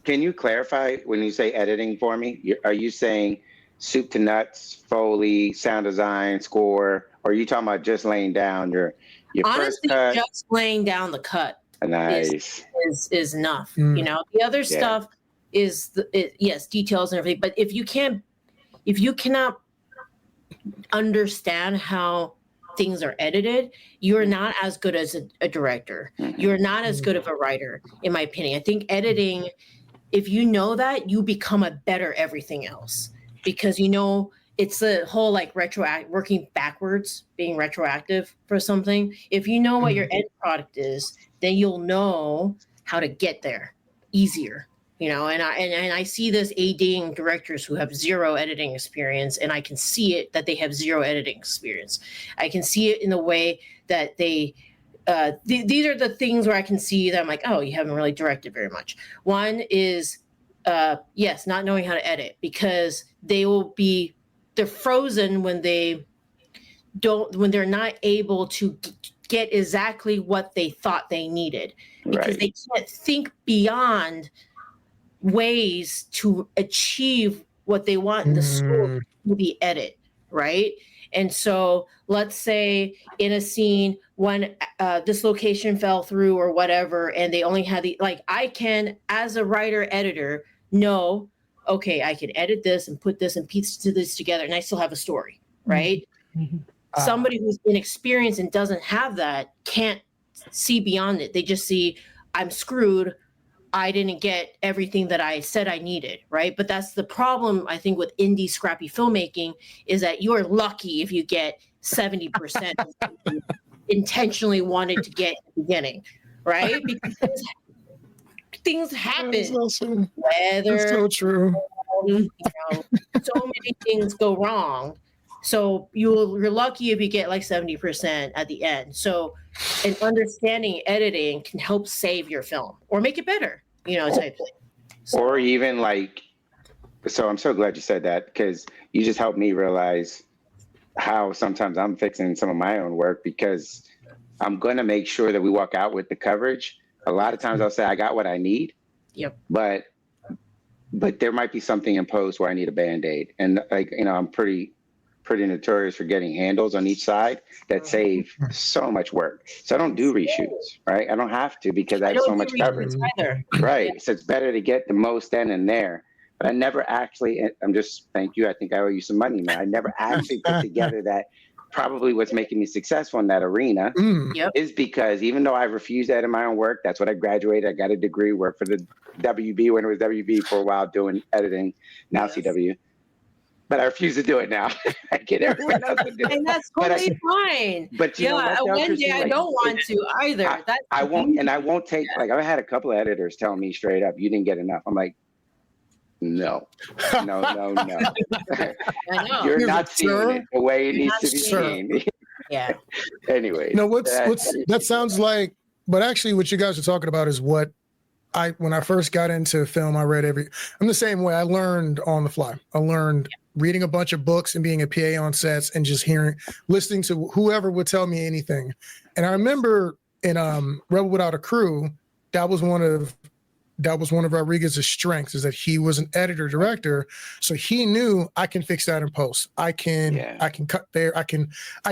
Can you clarify when you say editing for me? Are you saying soup to nuts, Foley, sound design, score, or are you talking about just laying down your honestly, first cut? just laying down the cut Nice. is enough. You know, the other stuff is yes, details and everything. But if you cannot understand how things are edited, you're not as good as a director. You're not as good of a writer, in my opinion. I think editing, if you know that, you become a better everything else, because you know it's the whole like working backwards, being retroactive for something. If you know what your end product is, then you'll know how to get there easier. You know, and I see this ADing directors who have zero editing experience, and I can see it that they have zero editing experience. I can see it in the way that they these are the things where I can see that I'm like, oh, you haven't really directed very much. One is yes, not knowing how to edit, because they're frozen when they're not able to get exactly what they thought they needed, because they can't think beyond ways to achieve what they want in the story to be edit, right? And so let's say in a scene when this location fell through or whatever, and they only had I can, as a writer editor, know, okay, I can edit this and put this and piece this together, and I still have a story, right? Somebody who's inexperienced and doesn't have that can't see beyond it. They just see, I'm screwed. I didn't get everything that I said I needed, right? But that's the problem, I think, with indie scrappy filmmaking, is that you're lucky if you get 70% of what you intentionally wanted to get at the beginning, right? Because things happen. That's so Weather, true. you know, so many things go wrong. So you're lucky if you get like 70% at the end. So an understanding editing can help save your film or make it better, you know, type thing. So, or even so I'm so glad you said that, because you just helped me realize how sometimes I'm fixing some of my own work, because I'm going to make sure that we walk out with the coverage. A lot of times I'll say I got what I need. Yep. But there might be something in post where I need a Band-Aid. And I'm pretty notorious for getting handles on each side that save so much work. So I don't do reshoots, right? I don't have to, because I have so much coverage. Right. Yeah. So it's better to get the most then and there. But I never actually, thank you. I think I owe you some money, man. I never actually put together that. Probably what's making me successful in that arena is because even though I refused that in my own work, that's what I graduated. I got a degree, worked for the WB when it was WB for a while doing editing, now CW. But I refuse to do it now. I get everyone else to do it. And that's totally fine. But you know what, one day I don't want to either. I won't take, I've had a couple of editors tell me straight up, you didn't get enough. I'm like, no. I know. You're not seeing it the way it needs to be seen. Yeah. Anyway. No, that sounds like, but actually what you guys are talking about is what when I first got into film, I read I'm the same way. I learned on the fly. I learned reading a bunch of books and being a PA on sets and just listening to whoever would tell me anything. And I remember in Rebel Without a Crew, that was one of Rodriguez's strengths, is that he was an editor director. So he knew, I can fix that in post. I can cut there. I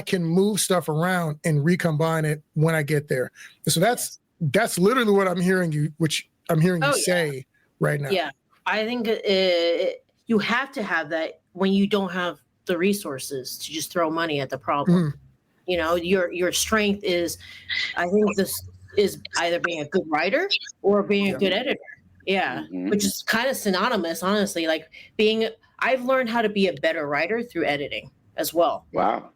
can move stuff around and recombine it when I get there. So that's literally what I'm hearing you say right now. Yeah. I think you have to have that when you don't have the resources to just throw money at the problem. You know, your strength is, I think this is either being a good writer or being a good editor. Yeah. Which is kind of synonymous, honestly. Like I've learned how to be a better writer through editing as well. Wow.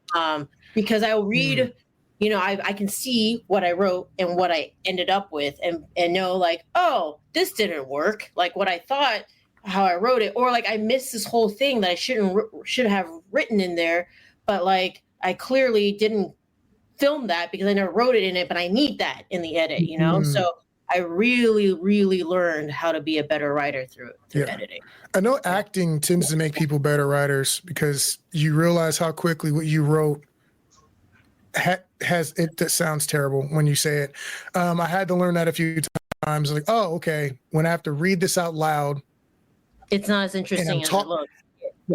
Because I'll read, you know, I can see what I wrote and what I ended up with and know like, oh, this didn't work. Like what I thought, how I wrote it, or like I missed this whole thing that I should have written in there. But like, I clearly didn't film that because I never wrote it in it, but I need that in the edit, you know? So I really, really learned how to be a better writer through editing. I know acting tends to make people better writers because you realize how quickly what you wrote has it. That sounds terrible when you say it. I had to learn that a few times. Like, oh, okay. When I have to read this out loud, it's not as interesting as it looks.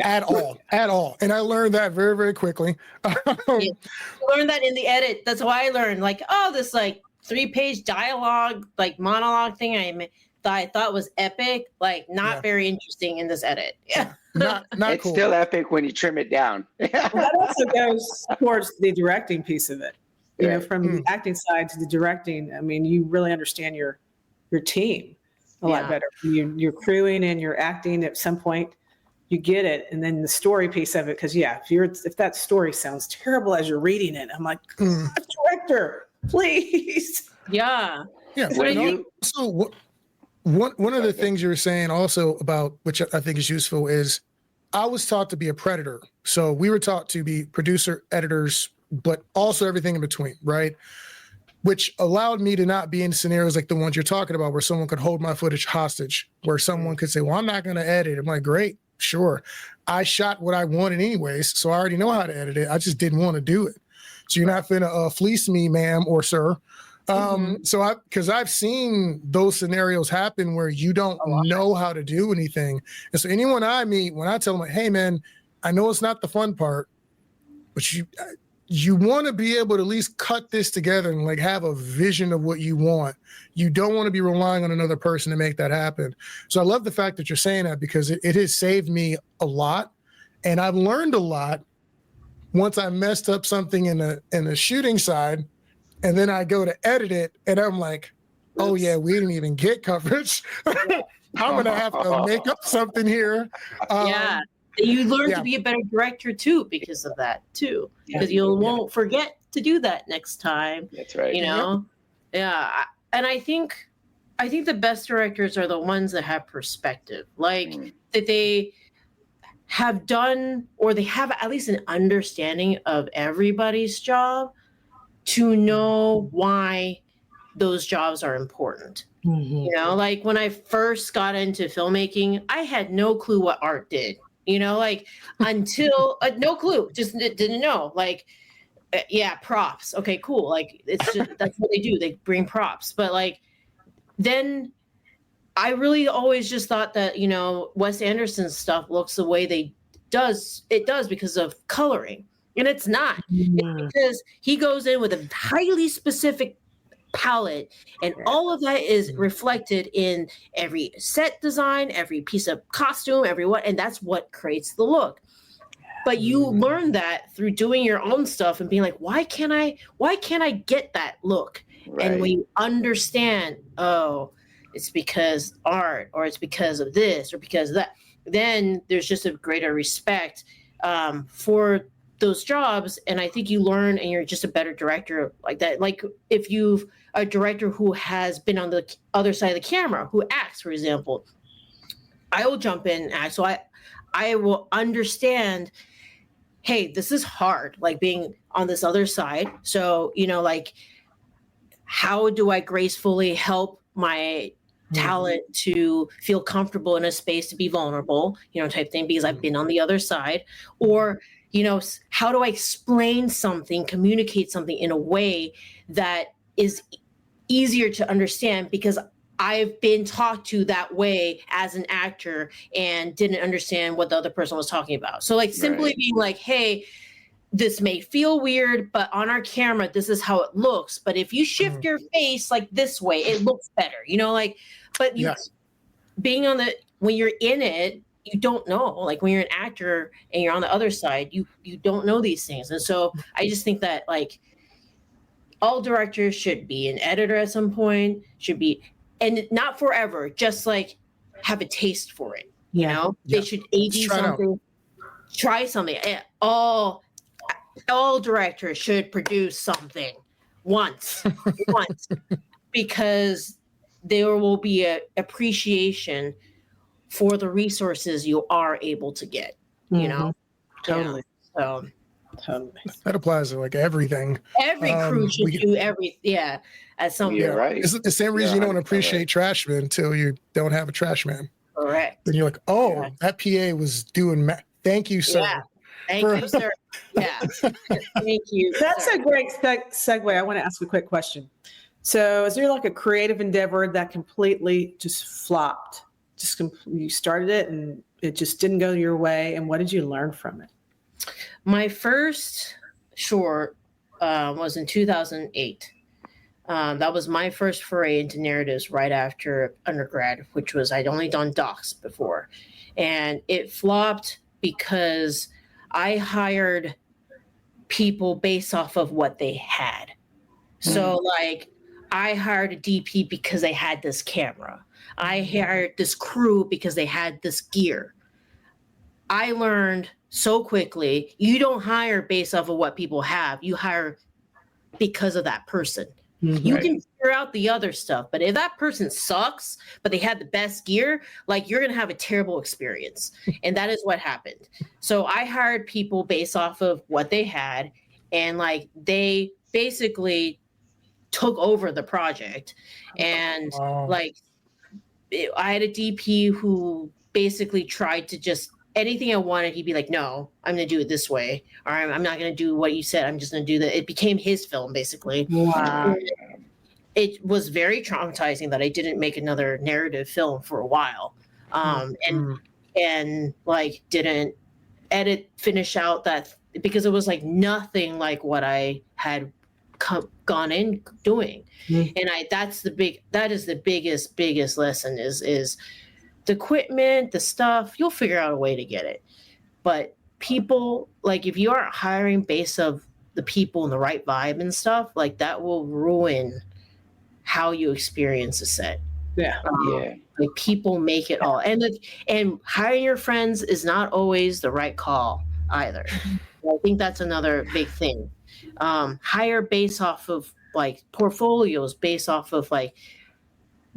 At all. And I learned that very, very quickly. You learn that in the edit. That's why I learned, like, oh, this like 3-page dialogue, like monologue thing I thought was epic, like not very interesting in this edit. Yeah. Not it's cool. Still epic when you trim it down. Well, that also goes towards the directing piece of it. You know, from the acting side to the directing, I mean, you really understand your team a lot better. You're crewing and you're acting at some point. You get it, and then the story piece of it, because if that story sounds terrible as you're reading it, I'm like, director, please. Yeah. So one of the things you were saying also about, which I think is useful, is I was taught to be a predator. So we were taught to be producer, editors, but also everything in between, right? Which allowed me to not be in scenarios like the ones you're talking about, where someone could hold my footage hostage, where someone could say, well, I'm not going to edit. I'm like, great. Sure. I shot what I wanted anyways, so I already know how to edit it. I just didn't want to do it. So you're not finna fleece me, ma'am or sir. Because I've seen those scenarios happen where you don't know how to do anything. And so anyone I meet, when I tell them, like, hey, man, I know it's not the fun part, but you want to be able to at least cut this together and like have a vision of what you want. You don't want to be relying on another person to make that happen. So I love the fact that you're saying that, because it has saved me a lot. And I've learned a lot once I messed up something in the shooting side, and then I go to edit it and I'm like, oh yeah, we didn't even get coverage. I'm going to have to make up something here. You learn to be a better director too because of that too, because you won't forget to do that next time. That's right. You know, and I think the best directors are the ones that have perspective, like that they have done, or they have at least an understanding of everybody's job to know why those jobs are important. You know, like when I first got into filmmaking, I had no clue what art did. You know, like until no clue, just didn't know. Like, props. Okay, cool. Like it's just that's what they do. They bring props. But like, then I really always just thought that, you know, Wes Anderson's stuff looks the way it does because of coloring, and it's not. It's because he goes in with a highly specific palette, and all of that is reflected in every set design, every piece of costume, and that's what creates the look. But you learn that through doing your own stuff and being like, why can't I get that look? And when you understand, oh, it's because art, or it's because of this, or because of that, then there's just a greater respect for those jobs. And I think you learn, and you're just a better director like that. Like if you've a director who has been on the other side of the camera, who acts, for example, I will jump in and act. So I will understand, hey, this is hard, like being on this other side. So, you know, like, how do I gracefully help my talent to feel comfortable in a space to be vulnerable, you know, type thing, because I've been on the other side. Or, you know, how do I explain something, communicate something in a way that is easier to understand, because I've been talked to that way as an actor and didn't understand what the other person was talking about. So like simply being like, hey, this may feel weird, but on our camera, this is how it looks. But if you shift your face like this way, it looks better, you know, like, but you being on when you're in it, you don't know, like when you're an actor and you're on the other side, you don't know these things. And so I just think that like all directors should be an editor at some point, should be, and not forever, just like have a taste for it. You know, they should AD something, try something. All directors should produce something once, because there will be an appreciation for the resources you are able to get, you know? Totally. So Totally. That applies to like everything. Every crew should do at some You're point. right. It's the same reason you don't appreciate trash men until you don't have a trash man. Correct. Then you're like, oh, that PA was doing. Thank you, sir. Yeah. Thank you, sir. Yeah. Thank you. That's sir. a great segue. I want to ask a quick question. So, is there like a creative endeavor that completely just flopped? You started it and it just didn't go your way. And what did you learn from it? My first short was in 2008. That was my first foray into narratives right after undergrad, which was I'd only done docs before. And it flopped because I hired people based off of what they had. So like I hired a DP because they had this camera. I hired this crew because they had this gear. I learned so quickly, you don't hire based off of what people have. You hire because of that person. You can figure out the other stuff, but if that person sucks, but they had the best gear, like you're going to have a terrible experience. And that is what happened. So I hired people based off of what they had, and like they basically took over the project. And like I had a DP who basically tried to just anything I wanted, he'd be like, no, I'm going to do it this way. Or I'm not going to do what you said. I'm just going to do that. It became his film, basically. Wow. It was very traumatizing that I didn't make another narrative film for a while. And like didn't finish out that because it was like nothing like what I had gone in doing. And that is the biggest lesson is the equipment, the stuff, you'll figure out a way to get it. But people, like if you aren't hiring based of the people and the right vibe and stuff, like that will ruin how you experience a set. Yeah. Like people make it all. And hiring your friends is not always the right call either. I think that's another big thing. Hire based off of like portfolios, based off of like,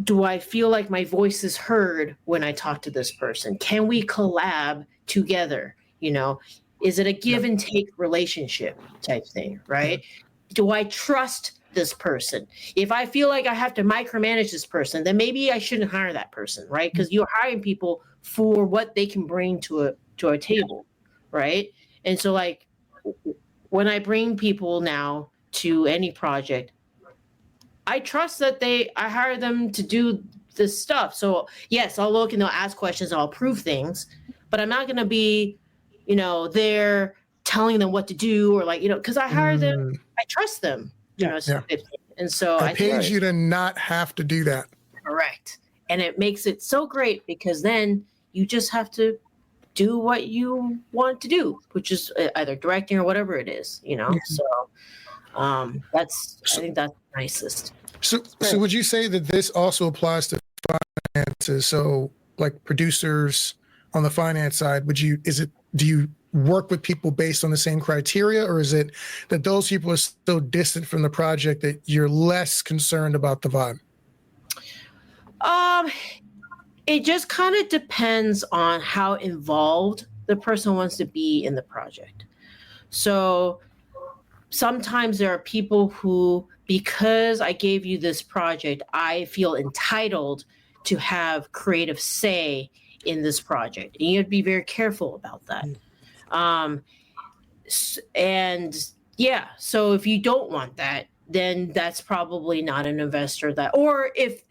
do I feel like my voice is heard when I talk to this person? Can we collab together? You know, is it a give and take relationship type thing, right? Do I trust this person? If I feel like I have to micromanage this person, then maybe I shouldn't hire that person, right? Because you're hiring people for what they can bring to a table, right? And so like when I bring people now to any project, I trust that I hire them to do this stuff. So yes, I'll look and they'll ask questions and I'll prove things, but I'm not going to be, there telling them what to do or like, cause I hire them. I trust them, And so I paid you to not have to do that. Correct. And it makes it so great because then you just have to do what you want to do, which is either directing or whatever it is, So I think that's nicest. So would you say that this also applies to finances? So like producers on the finance side, do you work with people based on the same criteria, or is it that those people are so distant from the project that you're less concerned about the vibe? It just kind of depends on how involved the person wants to be in the project. So sometimes there are people who, because I gave you this project, I feel entitled to have creative say in this project. And you have to be very careful about that. So if you don't want that, then that's probably not an investor or if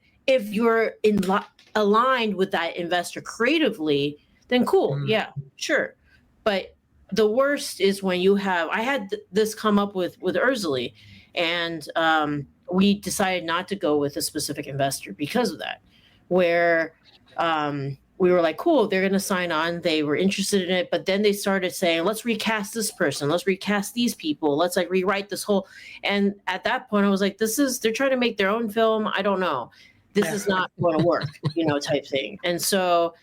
you're aligned with that investor creatively, then cool. Yeah, sure. But the worst is when I had this come up with Erzulie, and we decided not to go with a specific investor because of that, where we were like, cool, they're going to sign on. They were interested in it, but then they started saying, let's recast this person. Let's recast these people. Let's like rewrite this whole. And at that point I was like, they're trying to make their own film. I don't know. This is not going to work, type thing. And so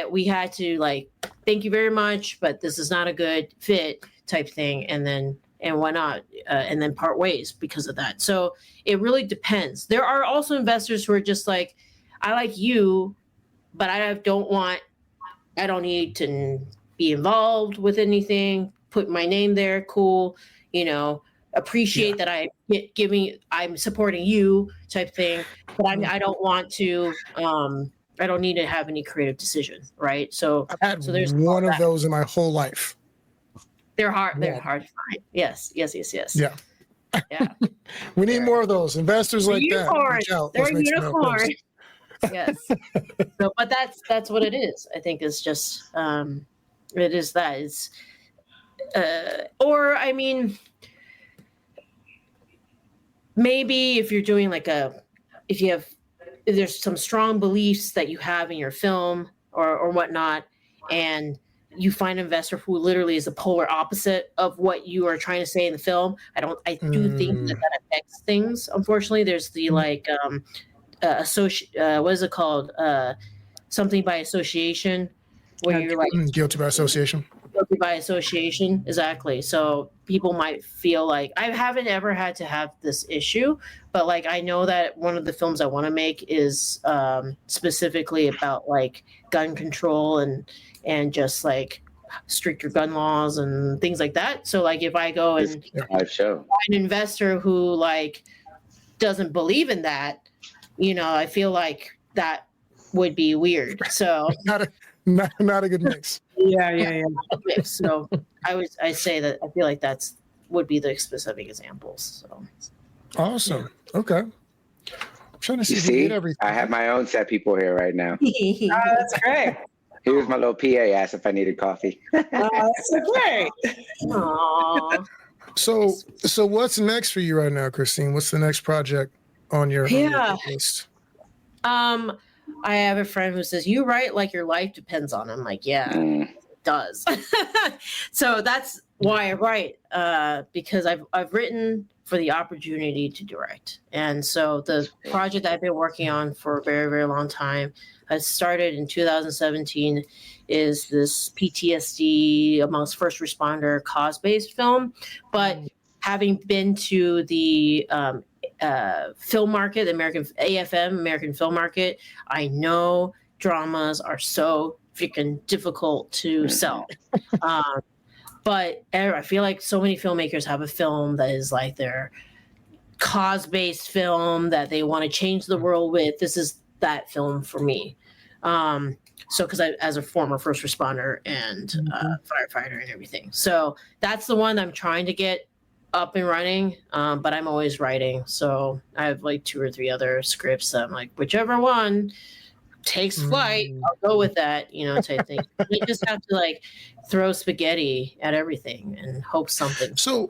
we had to like, thank you very much, but this is not a good fit type thing. And why not? And then part ways because of that. So it really depends. There are also investors who are just like, I like you, but I don't need to be involved with anything. put my name there, cool, appreciate that I'm supporting you type thing, but I don't want to, I don't need to have any creative decision, right? So I've had there's one of those in my whole life. They're hard to find. Yes. Yeah. Yeah. We need more of those investors like that. Reach out. They're Let's make some more unicorn. posts. Yes. So, but that's what it is. I think it's just it is that. It's or I mean, maybe if you're doing if there's some strong beliefs that you have in your film or whatnot, and you find an investor who literally is the polar opposite of what you are trying to say in the film. I do think that affects things. Unfortunately, there's the what is it called? Something by association, where you're like guilty by association. Guilty by association, exactly. So people might feel like I haven't ever had to have this issue, but like I know that one of the films I want to make is specifically about like gun control and just like stricter gun laws and things like that. So like if I go and find an investor who like doesn't believe in that, I feel like that would be weird. So not a good mix. Yeah. So I say that I feel like that's would be the specific examples. So awesome. Okay. I'm trying to see if we get everything. I have my own set people here right now. Oh, that's great. Here's my little PA asked if I needed coffee. That's so great. Aww. So what's next for you right now, Christine? What's the next project on your list? I have a friend who says, you write like your life depends on it. I'm like, yeah, it does. So that's why I write, because I've written for the opportunity to direct. And so the project I've been working on for a very, very long time, I started in 2017, is this PTSD amongst first responder cause-based film. But having been to the film market, the American film market, I know dramas are so freaking difficult to sell. But I feel like so many filmmakers have a film that is like their cause-based film that they want to change the world with. This is that film for me. So because I, as a former first responder and firefighter and everything. So that's the one I'm trying to get up and running, but I'm always writing. So I have like 2 or 3 other scripts that I'm like, whichever one takes flight, I'll go with that, type thing. You just have to like throw spaghetti at everything and hope something. So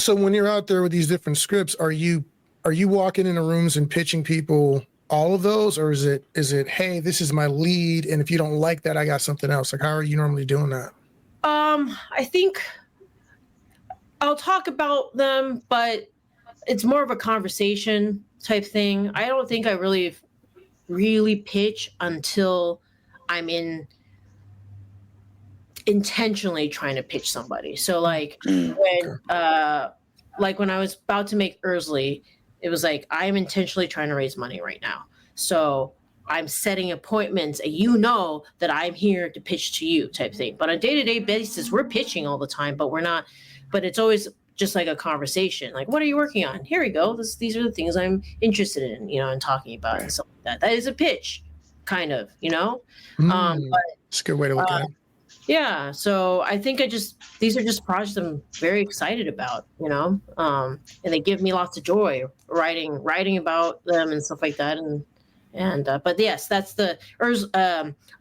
when you're out there with these different scripts, are you walking into rooms and pitching people all of those, or is it hey, this is my lead, and if you don't like that, I got something else? Like, how are you normally doing that? I think I'll talk about them, but it's more of a conversation type thing. I don't think I really pitch until I'm intentionally trying to pitch somebody. So like when I was about to make Erzulie, it was like, I'm intentionally trying to raise money right now. So I'm setting appointments and that I'm here to pitch to you type thing. But on a day-to-day basis, we're pitching all the time, but we're not, but it's always just like a conversation. Like, what are you working on? Here we go. These are the things I'm interested in, and talking about and stuff like that. That is a pitch, kind of, but it's a good way to look at it. Yeah. So I think these are just projects I'm very excited about, and they give me lots of joy writing about them and stuff like that. But yes, that's the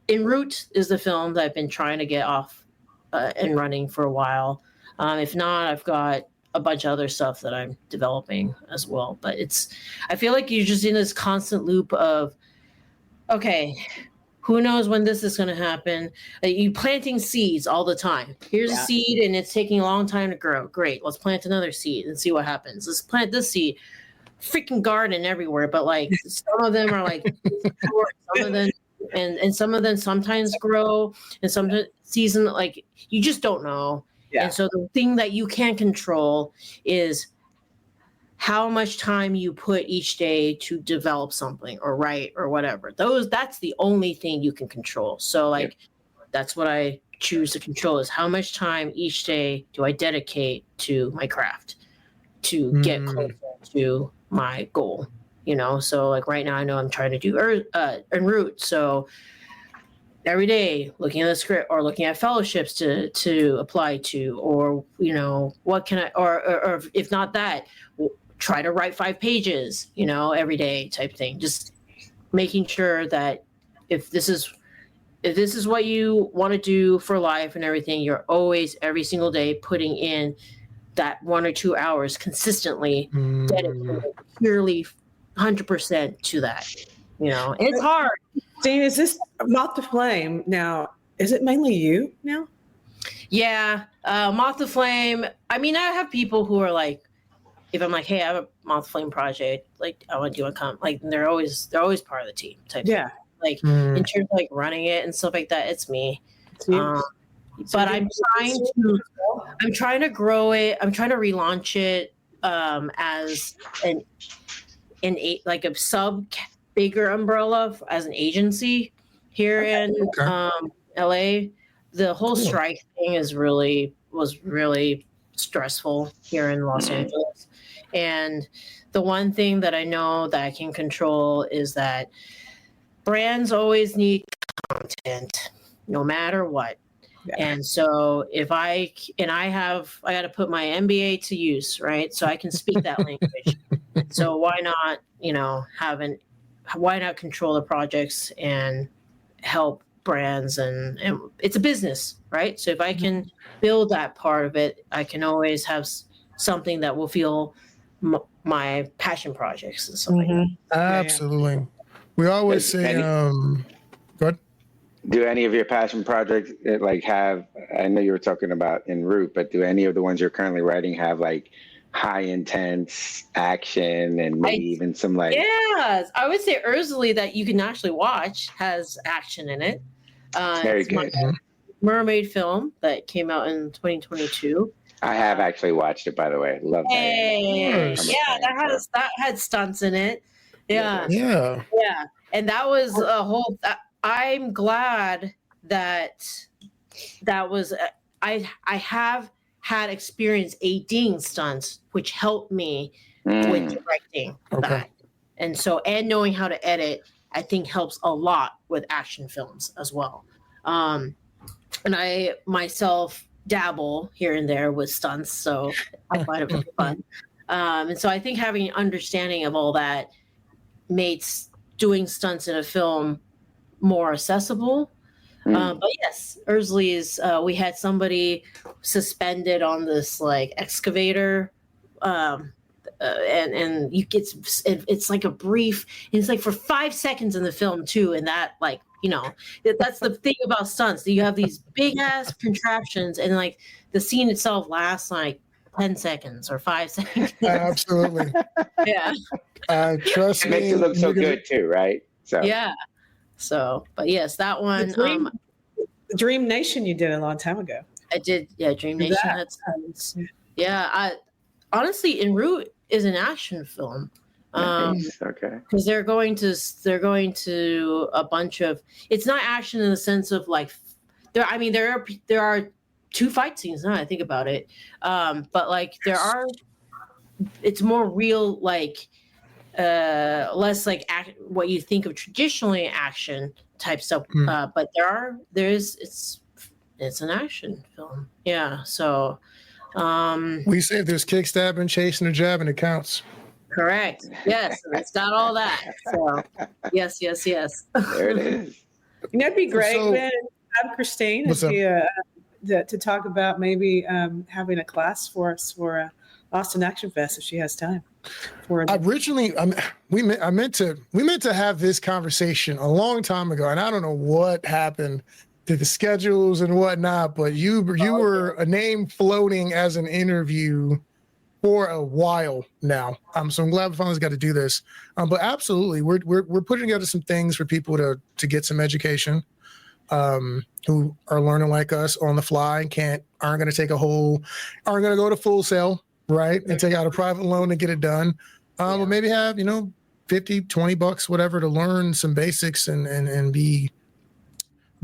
En Route is the film that I've been trying to get off and running for a while. If not, I've got a bunch of other stuff that I'm developing as well. But I feel like you're just in this constant loop of, okay, who knows when this is going to happen? You planting seeds all the time. Here's a seed and it's taking a long time to grow. Great. Let's plant another seed and see what happens. Let's plant this seed. Freaking garden everywhere. But like some of them are like short, some of them and some of them sometimes grow and some season, like you just don't know. Yeah. And so the thing that you can control is how much time you put each day to develop something or write or whatever. That's the only thing you can control. So like that's what I choose to control, is how much time each day do I dedicate to my craft to get closer to my goal, So like right now I know I'm trying to do en route. So every day looking at the script or looking at fellowships to apply to, or, what can I, or if not that, try to write 5 pages, every day type thing. Just making sure that if this is what you want to do for life and everything, you're always every single day putting in that 1 or 2 hours consistently, dedicated purely 100% to that. It's hard. Dean, is this Moth to Flame now? Is it mainly you now? Yeah, Moth to Flame. I mean, I have people who are like, if I'm like, hey, I have a Moth to Flame project, like I want to do a like they're always part of the team type. Yeah. Thing. Like in terms of like running it and stuff like that, it's me. But I'm trying to grow it. I'm trying to relaunch it as like a bigger umbrella as an agency here in LA. The whole strike thing was really stressful here in Los Angeles. And the one thing that I know that I can control is that brands always need content, no matter what. Yeah. And so I got to put my MBA to use, right? So I can speak that language. So why not, why not control the projects and help brands and it's a business, right? So if I can build that part of it, I can always have something that will feel my passion projects and stuff like that. Absolutely. We always say, go ahead. Do any of your passion projects I know you were talking about en route, but do any of the ones you're currently writing have like high intense action and maybe even some like... Yes, I would say Erzulie, that you can actually watch, has action in it. Very good. Mermaid film that came out in 2022. I have actually watched it, by the way. Love that. Hey, that had stunts in it. Yeah. And that was a whole. I'm glad that was. I have had experience ADing stunts, which helped me with directing that, and knowing how to edit, I think helps a lot with action films as well. And I myself dabble here and there with stunts, so I find it really fun. And so I think having an understanding of all that made doing stunts in a film more accessible. But yes, Erzulie is, we had somebody suspended on this like excavator, and you get, it's like a brief, it's like for 5 seconds in the film too. And that like, that's the thing about stunts. You have these big ass contraptions and like the scene itself lasts like 10 seconds or 5 seconds. Absolutely. Yeah. Trust me. It makes it look so good too, right? So yeah. So, but yes, that one. Dream Nation you did a long time ago. I did. Yeah. Dream Nation. Yeah. Honestly, En route is an action film. Okay. Because they're going to a bunch of, it's not action in the sense of like, there are 2 fight scenes now I think about it. But like it's more real, like, less like what you think of traditionally action type stuff. But it's an action film. Yeah. So, we say if there's kick, stabbing, chasing, or jabbing, it counts. Correct. Yes. It's got all that. So yes. There it is. That'd be great. Man, have Christine to talk about maybe having a class for us for Austin Action Fest if she has time. Originally, we meant to have this conversation a long time ago, and I don't know what happened to the schedules and whatnot. But you were a name floating as an interview for a while now. So I'm glad we finally got to do this. But absolutely, we're putting together some things for people to get some education, who are learning like us on the fly and aren't going to go to Full Sail, right, and take out a private loan to get it done. But maybe have $50, $20, whatever, to learn some basics and be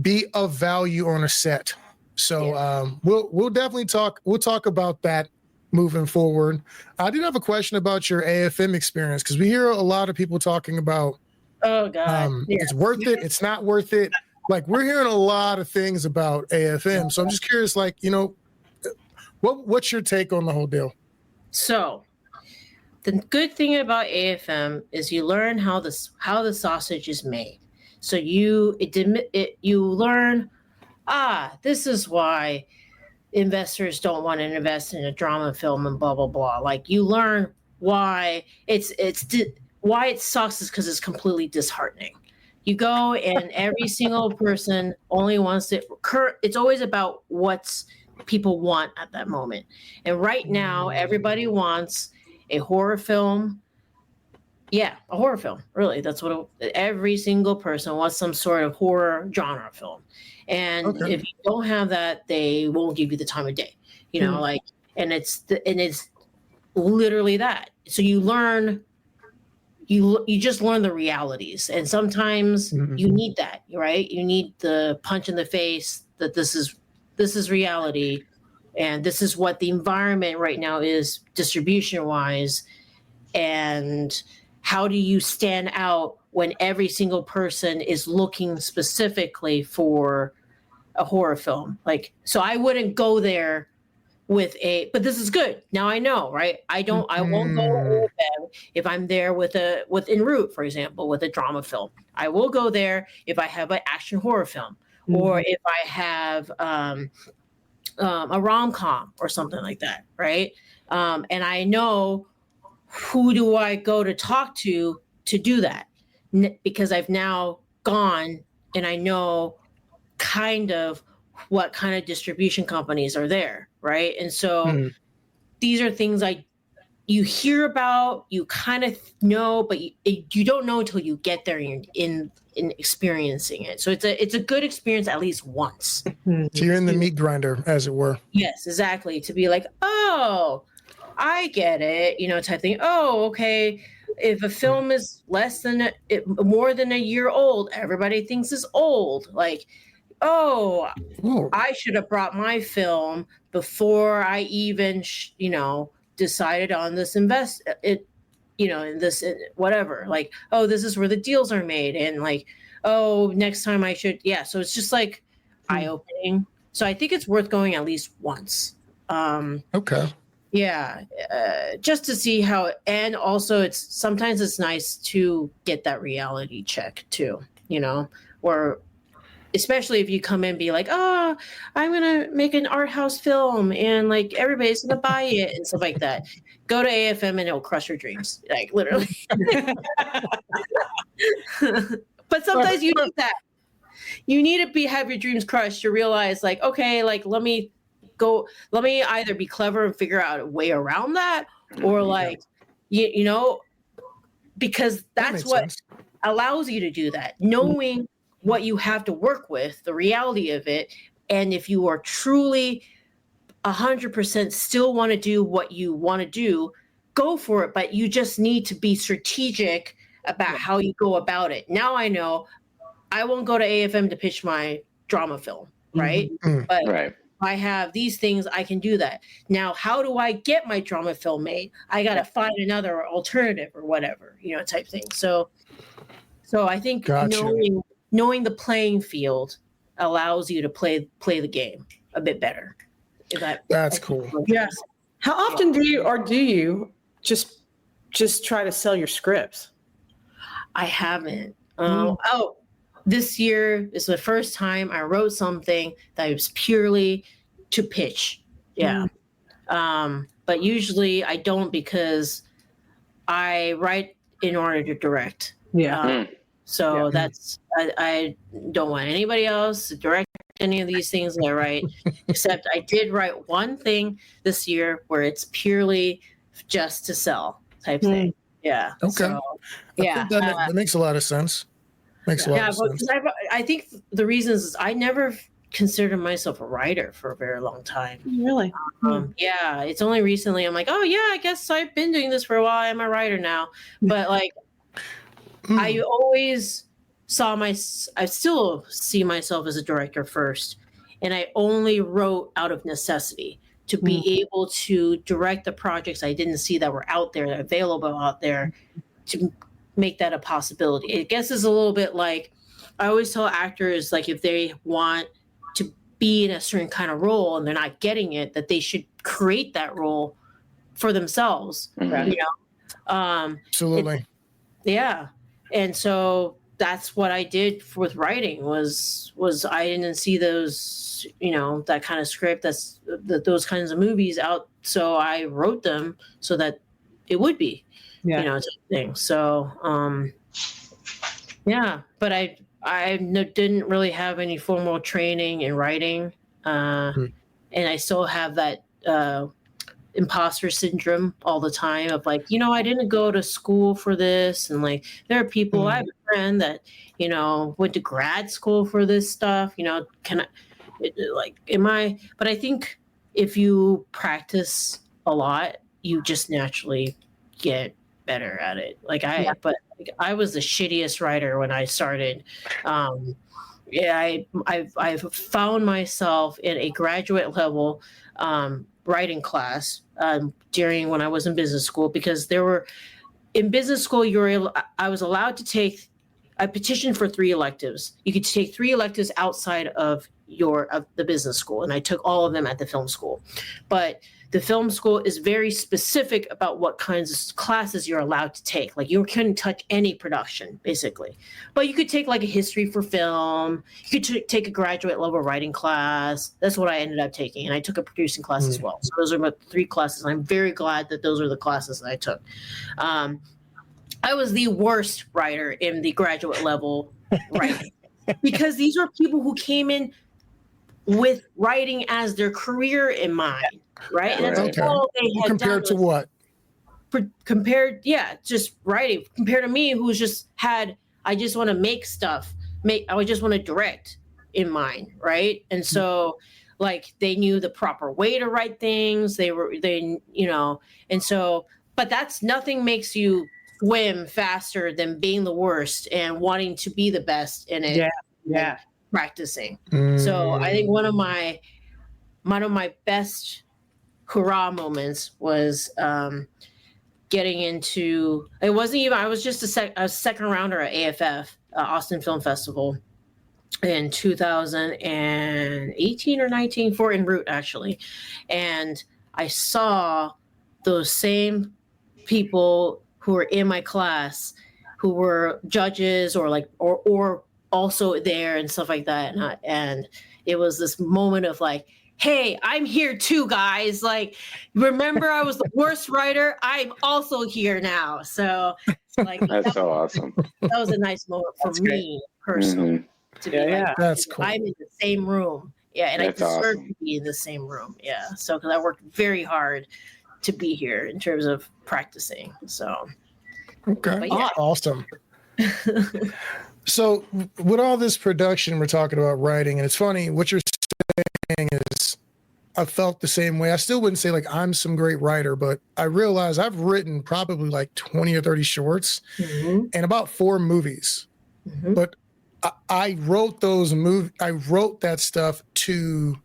be of value on a set. So we'll definitely talk about that moving forward. I did have a question about your AFM experience, because we hear a lot of people talking about, oh God, it's worth it, it's not worth it. Like, we're hearing a lot of things about AFM. So I'm just curious, like, what's your take on the whole deal? So the good thing about AFM is you learn how the sausage is made. So you learn, this is why investors don't want to invest in a drama film and blah blah blah. Like, you learn why why it sucks is because it's completely disheartening. You go and every single person only wants it. It's always about what's people want at that moment. And right now, everybody wants a horror film. Yeah, a horror film. Really, that's what every single person wants, some sort of horror genre film. And if you don't have that, they won't give you the time of day. And it's literally that. So you learn. You just learn the realities, and sometimes you need that, right? You need the punch in the face that this is reality, and this is what the environment right now is distribution wise, and how do you stand out when every single person is looking specifically for a horror film? Like, so I wouldn't go there but this is good. Now I know, right? I won't go if I'm there with en route, for example, with a drama film. I will go there if I have an action horror film, or if I have a rom-com or something like that, right? And I know who do I go to talk to do that, because I've now gone and I know kind of what kind of distribution companies are there, right? And so these are things you hear about, you kind of know, but you don't know until you get there and you're in experiencing it. So it's a good experience at least once. So you're in the meat grinder, as it were. Yes, exactly. To be like, oh, I get it, type thing. Oh, okay. If a film is more than a year old, everybody thinks it's old. Like, I should have brought my film before I even, decided on this in this, whatever. Like, oh, this is where the deals are made. And like, oh, next time I should. Yeah. So it's just like eye-opening. So I think it's worth going at least once. Okay. Yeah. Just to see how, and also sometimes it's nice to get that reality check too, or especially if you come in and be like, oh, I'm going to make an art house film and like everybody's going to buy it and stuff like that. Go to AFM and it'll crush your dreams. Like, literally. But sometimes you need that. You need to have your dreams crushed to realize like, okay, like, let me either be clever and figure out a way around that, or like, because that's what sense. Allows you to do that. Knowing what you have to work with, the reality of it. And if you are truly 100% still want to do what you want to do, go for it. But you just need to be strategic about how you go about it. Now I know I won't go to AFM to pitch my drama film, right? But if I have these things, I can do that. Now, how do I get my drama film made? I got to find another alternative or whatever, type thing. So I think knowing the playing field allows you to play the game a bit better. That's cool. Yes. How often do you just try to sell your scripts? I haven't. This year is the first time I wrote something that was purely to pitch. Yeah. But usually I don't, because I write in order to direct. Yeah. So I don't want anybody else to direct any of these things that I write, except I did write one thing this year where it's purely just to sell type thing. Yeah. Okay. So, that makes a lot of sense. Makes a lot of sense. I think the reason is I never considered myself a writer for a very long time. Really? Yeah. It's only recently I'm like, oh yeah, I guess I've been doing this for a while. I'm a writer now. But like, I always I still see myself as a director first, and I only wrote out of necessity to be able to direct the projects I didn't see that were out there, available out there, to make that a possibility. I guess it's a little bit like I always tell actors, like, if they want to be in a certain kind of role and they're not getting it, that they should create that role for themselves. You know, Absolutely. yeah, and so that's what I did with writing. Was I didn't see those, you know, that kind of script, those kinds of movies out, so I wrote them so that it would be, you know, type of thing. So yeah, but I didn't really have any formal training in writing, and I still have that imposter syndrome all the time of like, you know, I didn't go to school for this, and like there are people, I have a friend that, you know, went to grad school for this stuff, you know, but I think if you practice a lot, you just naturally get better at it. Like but I was the shittiest writer when I started. I've found myself in a graduate level writing class during when I was in business school, because in business school I was allowed to take, I petitioned for 3 electives. You could take 3 electives outside of the business school, and I took all of them at the film school. But the film school is very specific about what kinds of classes you're allowed to take. Like you couldn't touch any production, basically. But you could take like a history for film. You could take a graduate level writing class. That's what I ended up taking. And I took a producing class as well. So those are about 3 classes. I'm very glad that those are the classes that I took. I was the worst writer in the graduate level writing because these are people who came in with writing as their career in mind, right? And that's all they had compared done to what? Just writing. Compared to me, who's just had, I just want to make stuff, I just want to direct in mind, right? And so, like, they knew the proper way to write things. And so, but that's, nothing makes you swim faster than being the worst and wanting to be the best in it. Yeah. Practicing. So I think one of my best hurrah moments was getting into, it wasn't even, I was just a second rounder at AFF, Austin Film Festival, in 2018 or 19 for En route, actually. And I saw those same people who were in my class who were judges or also there and stuff like that. And it was this moment of like, hey, I'm here too, guys. Like, remember I was the worst writer? I'm also here now. So like, that's so awesome. That was a nice moment for me personally. To be like, that's cool. I'm in the same room. Yeah, and that's I deserve awesome. to be in the same room. Yeah. So because I worked very hard to be here in terms of practicing. So okay. Awesome. So with all this production, we're talking about writing, and it's funny what you're saying is I felt the same way. I still wouldn't say like I'm some great writer, but I realize I've written probably like 20 or 30 shorts and about 4 movies. But I wrote that stuff to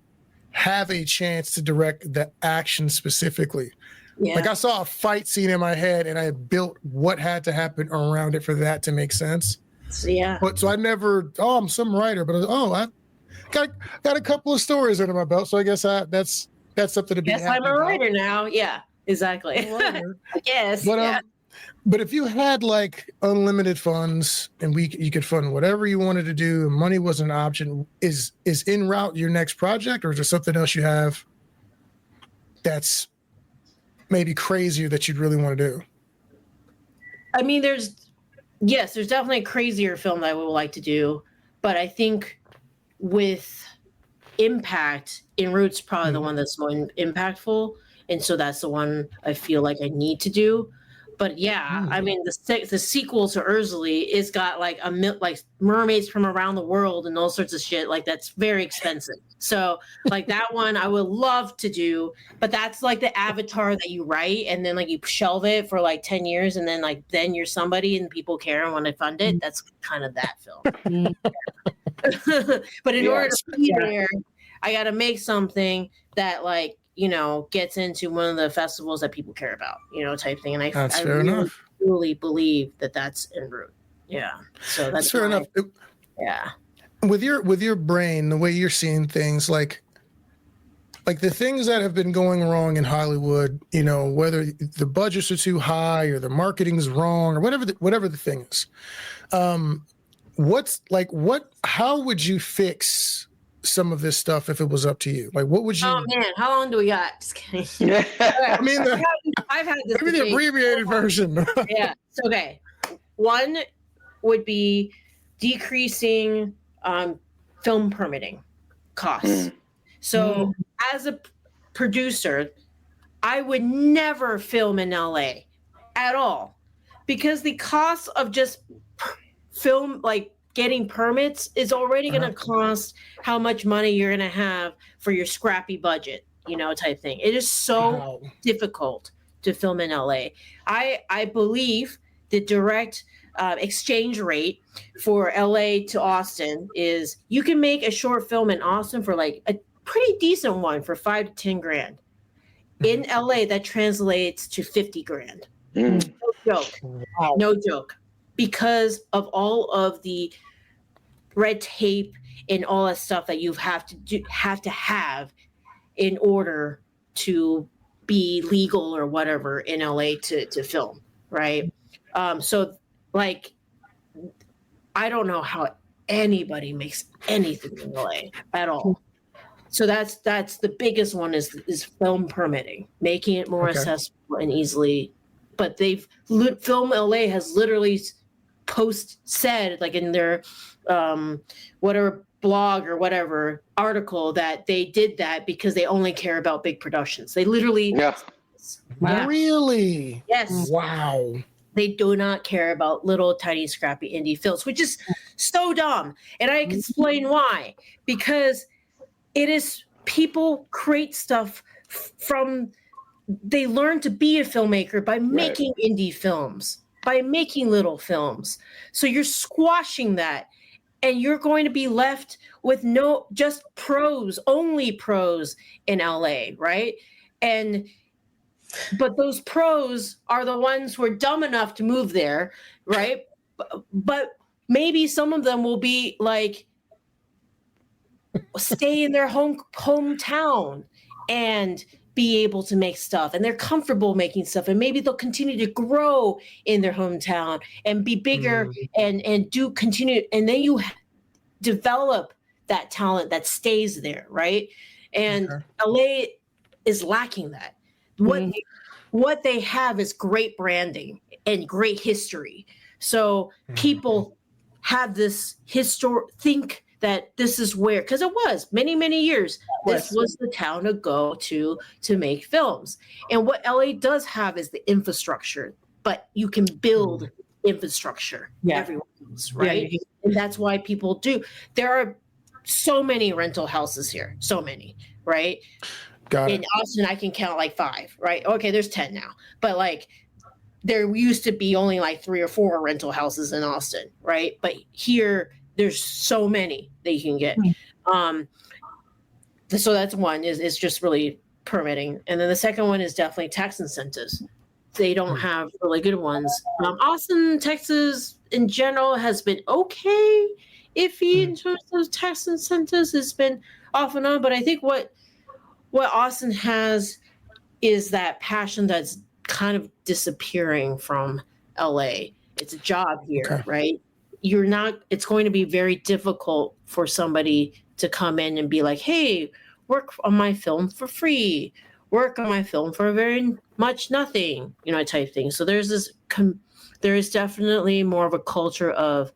have a chance to direct the action specifically. Yeah. Like I saw a fight scene in my head and I built what had to happen around it for that to make sense. So, yeah. But so I never, I'm some writer, but I got a couple of stories under my belt. So I guess that's something to be happy I'm a writer about. now. Yeah, exactly. Yes. But if you had like unlimited funds and you could fund whatever you wanted to do and money wasn't an option, is En route your next project, or is there something else you have that's maybe crazier that you'd really want to do? I mean, there's definitely a crazier film that I would like to do, but I think with impact, En route's probably the one that's more impactful, and so that's the one I feel like I need to do. But yeah, I mean, the sequel to Erzulie is got like like mermaids from around the world and all sorts of shit. Like that's very expensive. So like that one I would love to do, but that's like the avatar that you write and then like you shelve it for like 10 years and then like then you're somebody and people care and want to fund it. That's kind of that film. But in order to be there, I got to make something that like, you know, gets into one of the festivals that people care about, you know, type thing. And I really believe that that's en route. Yeah. So that's fair enough. Yeah. With your brain, the way you're seeing things, like the things that have been going wrong in Hollywood, you know, whether the budgets are too high or the marketing's wrong or whatever the thing is, how would you fix some of this stuff if it was up to you? Like, what would you? Oh man, how long do we got? Just kidding. I mean, I've had this. Maybe the abbreviated version. Yeah. Okay. One would be decreasing film permitting costs. So, as a producer, I would never film in LA at all because the cost of just film, like getting permits, is already going to cost how much money you're going to have for your scrappy budget, you know, type thing. It is so difficult to film in LA. I believe the direct exchange rate for LA to Austin is you can make a short film in Austin for like a pretty decent one for $5 to 10 grand. In LA, that translates to 50 grand. No joke. No joke. Because of all of the red tape and all that stuff that you have to have in order to be legal or whatever in LA to film, right? So like, I don't know how anybody makes anything in LA at all. So that's the biggest one is film permitting, making it more accessible and easily. But Film LA has literally said like in their whatever blog or whatever article that they did that because they only care about big productions. They literally Really? Yes. Wow. They do not care about little tiny scrappy indie films, which is so dumb. And I can explain why. Because it is people create stuff from they learn to be a filmmaker by making indie films, by making little films. So you're squashing that and you're going to be left with just only pros in LA, right? But those pros are the ones who are dumb enough to move there, right? But maybe some of them will be like, stay in their hometown and be able to make stuff, and they're comfortable making stuff, and maybe they'll continue to grow in their hometown and be bigger and do continue, and then you develop that talent that stays there, right? And LA is lacking that. What they have is great branding and great history. So people have this think that this is where, because it was many years, this was the town to go to make films. And what LA does have is the infrastructure, but you can build infrastructure everywhere else, right? Yeah. And that's why people do. There are so many rental houses here, so many, right? In Austin, I can count like 5, right? Okay, there's 10 now. But like there used to be only like 3 or 4 rental houses in Austin, right? But here, there's so many that you can get. So that's one is just really permitting. And then the second one is definitely tax incentives. They don't have really good ones. Austin, Texas in general has been okay iffy in terms of tax incentives. It's been off and on, but I think what Austin has is that passion that's kind of disappearing from LA. It's a job here, right? It's going to be very difficult for somebody to come in and be like, hey, work on my film for free, work on my film for very much nothing, type thing. So there is definitely more of a culture of,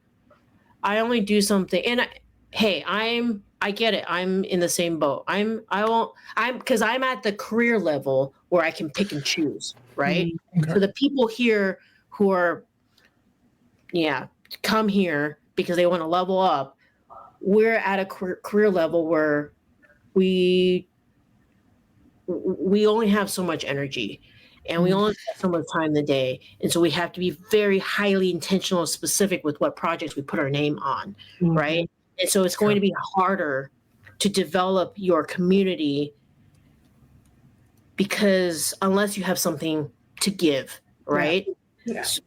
I only do something. And hey, I get it. I'm in the same boat. Because I'm at the career level where I can pick and choose, right? Okay. So the people here who are, come here because they want to level up, we're at a career level where we only have so much energy and we only have so much time in the day. And so we have to be very highly intentional and specific with what projects we put our name on, right? And so it's going to be harder to develop your community because unless you have something to give, right? Yeah. So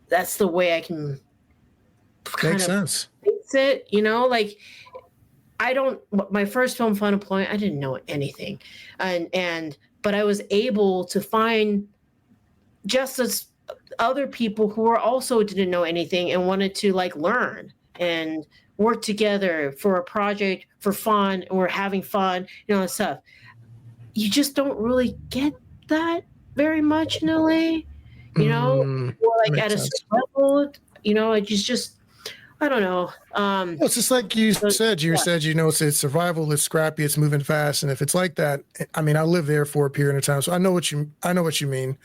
that's the way I can Makes sense. fix it, like my first film Fun Employment, I didn't know anything. But I was able to find just as other people who were also didn't know anything and wanted to learn and work together for a project for fun, and we're having fun, and stuff. You just don't really get that very much in LA, or at a certain level, it's just I don't know. Well, it's just like you said. You said, it's survival. It's scrappy. It's moving fast. And if it's like that, I mean, I lived there for a period of time, so I know what you mean.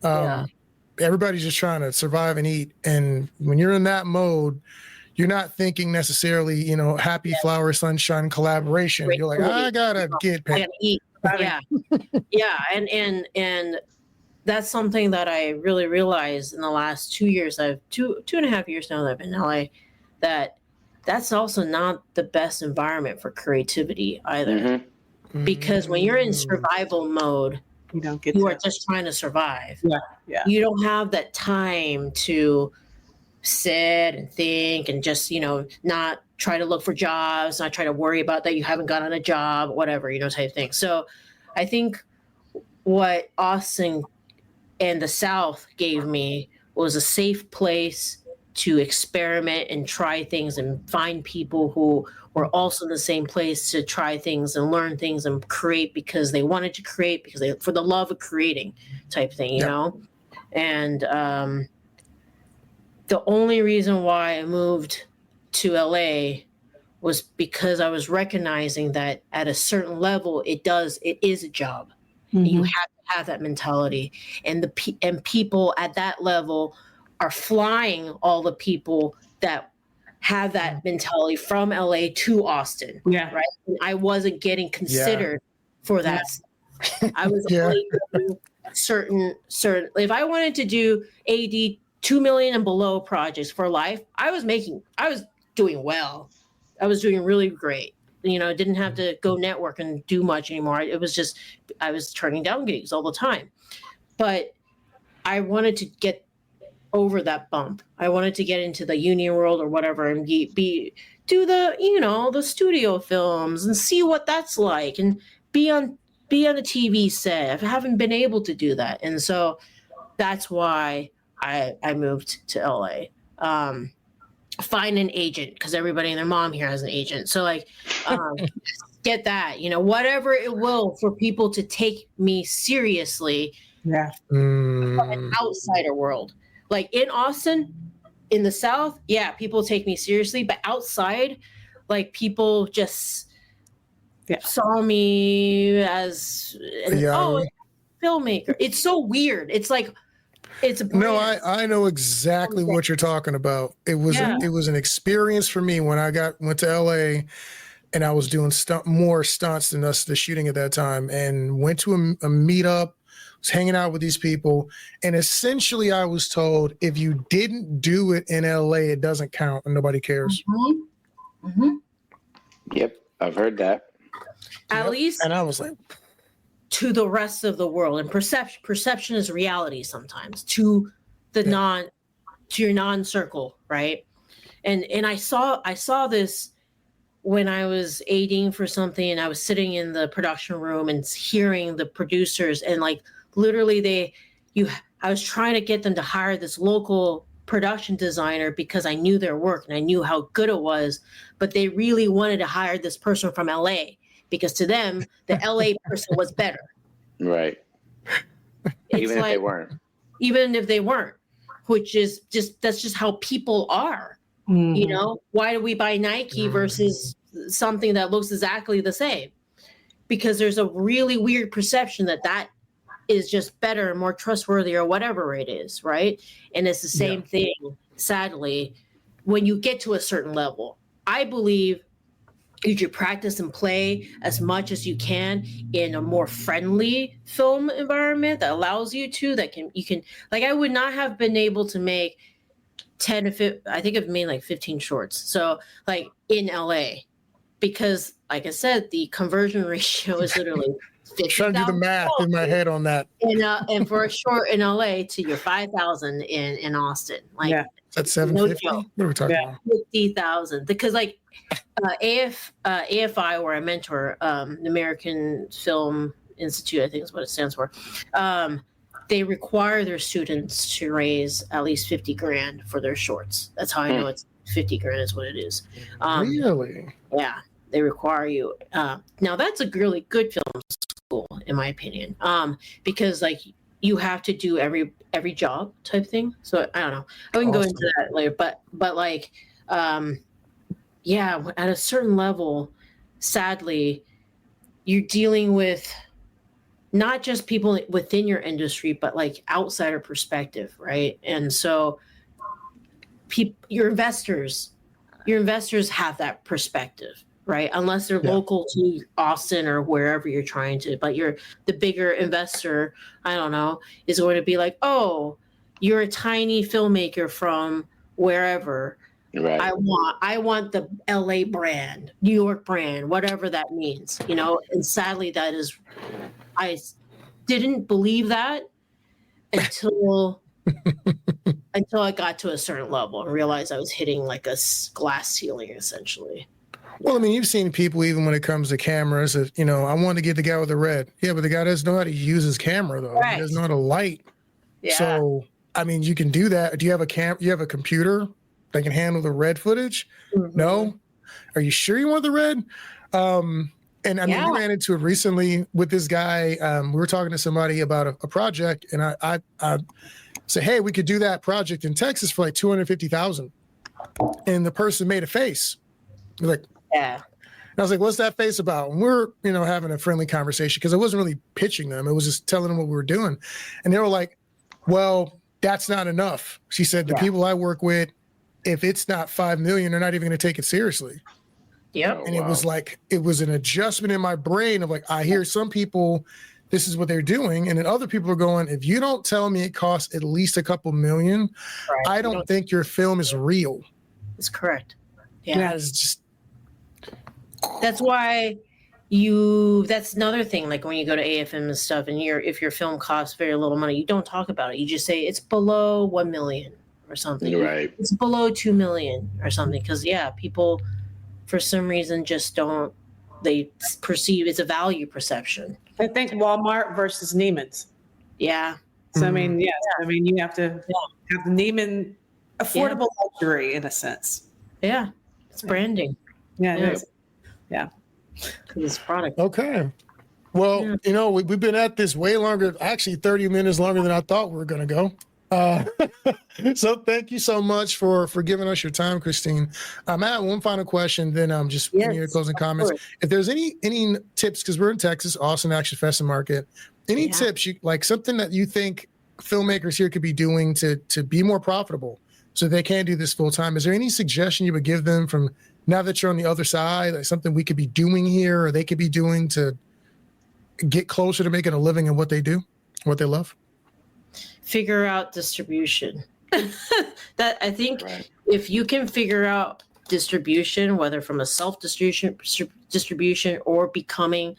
Everybody's just trying to survive and eat, and when you're in that mode, you're not thinking necessarily, happy flower, sunshine, collaboration. You're like, I gotta get paid. I gotta eat. Yeah, and that's something that I really realized in the last 2 years. I've two and a half years now that I've been in LA. That's also not the best environment for creativity either, because when you're in survival mode, you are just trying to survive. Yeah. You don't have that time to sit and think and just not try to look for jobs, not try to worry about that you haven't gotten a job, whatever, type thing. So I think what Austin and the South gave me was a safe place to experiment and try things and find people who were also in the same place to try things and learn things and create because they wanted to create, because they, for the love of creating type thing, you know? And the only reason why I moved to LA was because I was recognizing that at a certain level, it is a job. Mm-hmm. You have to have that mentality, and people at that level are flying all the people that have that mentality from LA to Austin. Yeah. Right. And I wasn't getting considered for that. Yeah. I was only doing certain, if I wanted to do AD 2 million and below projects for life, I was doing well. I was doing really great. Didn't have to go network and do much anymore. It was just, I was turning down gigs all the time. But I wanted to get over that bump. I wanted to get into the union world or whatever and do the studio films and see what that's like and be on a TV set. I haven't been able to do that. And so that's why I moved to LA. Find an agent, because everybody and their mom here has an agent. So get that, whatever it will for people to take me seriously. Yeah. From an outsider world. Like in Austin, in the South, people take me seriously, but outside, people just saw me as a filmmaker. It's so weird. It's like, it's a brand. No, I know exactly what you're talking about. It was an experience for me when I went to LA, and I was doing more stunts than the shooting at that time, and went to a meetup. Was hanging out with these people, and essentially I was told, if you didn't do it in LA, it doesn't count and nobody cares. Mm-hmm. Mm-hmm. Yep, I've heard that. At least, and I was like, to the rest of the world, and perception is reality sometimes to the to your non-circle, right? And I saw this when I was aiding for something, and I was sitting in the production room and hearing the producers, and literally I was trying to get them to hire this local production designer because I knew their work and I knew how good it was, but they really wanted to hire this person from LA because to them, the LA person was better. Right. Even if they weren't. Even if they weren't, which is that's just how people are. You know, why do we buy Nike versus something that looks exactly the same? Because there's a really weird perception that is just better and more trustworthy or whatever it is, right? And it's the same thing, sadly, when you get to a certain level. I believe you should practice and play as much as you can in a more friendly film environment that allows you to, you can, like, I would not have been able to make 10 to 15, I think I've made like 15 shorts. So like in LA, because like I said, the conversion ratio is literally 50. Trying to do the math in my head on that. And for a short in LA to your 5,000 in Austin, like that's 750. No, what are we talking about? 50,000. Because like AFI, where I mentor, the American Film Institute, I think is what it stands for. They require their students to raise at least 50 grand for their shorts. That's how I know it's 50 grand is what it is. Really? Yeah, they require you. Now that's a really good film school, in my opinion, because like you have to do every job type thing. So I don't know. I can go into that later, but like, yeah, at a certain level, sadly, you're dealing with not just people within your industry, but like outsider perspective, right? And so your investors have that perspective, right? Unless they're local to Austin or wherever you're trying to, but the bigger investor, I don't know, is going to be like, oh, you're a tiny filmmaker from wherever. Right. I want the LA brand, New York brand, whatever that means, you know, and sadly I didn't believe that until I got to a certain level and realized I was hitting like a glass ceiling, essentially. Well, I mean, you've seen people, even when it comes to cameras, you know, I want to get the guy with the red. Yeah, but the guy doesn't know how to use his camera, though. Right. He doesn't know how to light. Yeah. So, I mean, you can do that. Do you have you have a computer that can handle the red footage? Mm-hmm. No? Are you sure you want the red? And I mean, we ran into it recently with this guy. We were talking to somebody about a project, and I said, hey, we could do that project in Texas for like $250,000. And the person made a face. Like, yeah. And I was like, what's that face about? And we're, you know, having a friendly conversation because I wasn't really pitching them. It was just telling them what we were doing. And they were like, well, that's not enough. She said, the people I work with, if it's not 5 million, they're not even going to take it seriously. Yep. And it was like, it was an adjustment in my brain of like, I hear some people, this is what they're doing. And then other people are going, if you don't tell me it costs at least a couple million, I don't think your film is real. That's correct. Yeah. That is just. That's why that's another thing. Like when you go to AFM and stuff and if your film costs very little money, you don't talk about it. You just say it's below 1 million or something. Right. It's below 2 million or something. Cause people, for some reason, they perceive it's a value perception. I think Walmart versus Neiman's. Yeah. So, I mean, yes. I mean, you have to have Neiman affordable luxury in a sense. Yeah. It's branding. Yeah, it is. Yeah. Because it's product. Okay. Well, you know, we've been at this way longer, actually 30 minutes longer than I thought we were going to go. So thank you so much for giving us your time, Christine. I have one final question, then just any your closing comments. If there's any tips, because we're in Texas, Austin Action Fest and Market, any tips, like something that you think filmmakers here could be doing to be more profitable so they can do this full time? Is there any suggestion you would give them from now that you're on the other side, like something we could be doing here or they could be doing to get closer to making a living in what they do, what they love? Figure out distribution. That I think if you can figure out distribution, whether from a self-distribution or becoming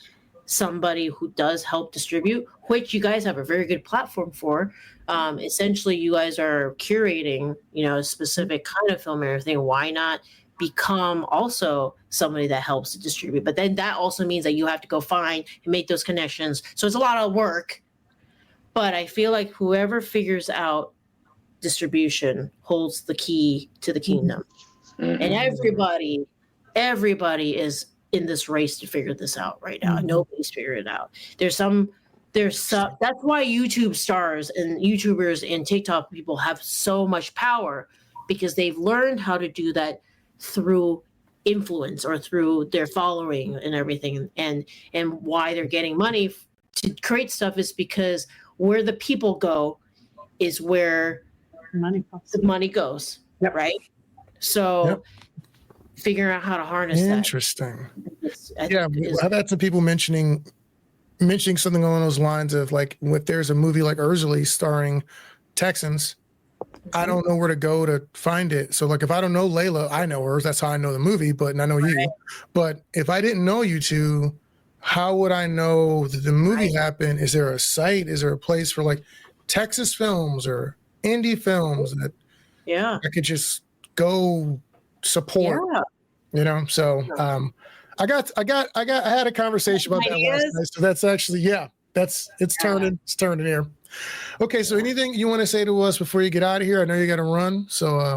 somebody who does help distribute, which you guys have a very good platform for. Essentially, you guys are curating, you know, a specific kind of film and everything. Why not become also somebody that helps to distribute? But then that also means that you have to go find and make those connections. So it's a lot of work. But I feel like whoever figures out distribution holds the key to the kingdom. Mm-hmm. And everybody is in this race to figure this out right now. Mm-hmm. Nobody's figured it out. There's some, that's why YouTube stars and YouTubers and TikTok people have so much power, because they've learned how to do that through influence or through their following and everything. And why they're getting money to create stuff is because where the people go is where the money goes. Yep. Right. So figuring out how to harness Interesting. that. I've had some people mentioning something along those lines of like, if there's a movie like Erzulie starring Texans, I don't know where to go to find it. So like, if I don't know Layla, I know her. That's how I know the movie, and I know you. But if I didn't know you two, how would I know that the movie happened? Is there a site? Is there a place for like Texas films or indie films that I could just go support? You know, so I had a conversation about that last night. So that's actually, it's turning here. Okay, so anything you want to say to us before you get out of here? I know you got to run, so I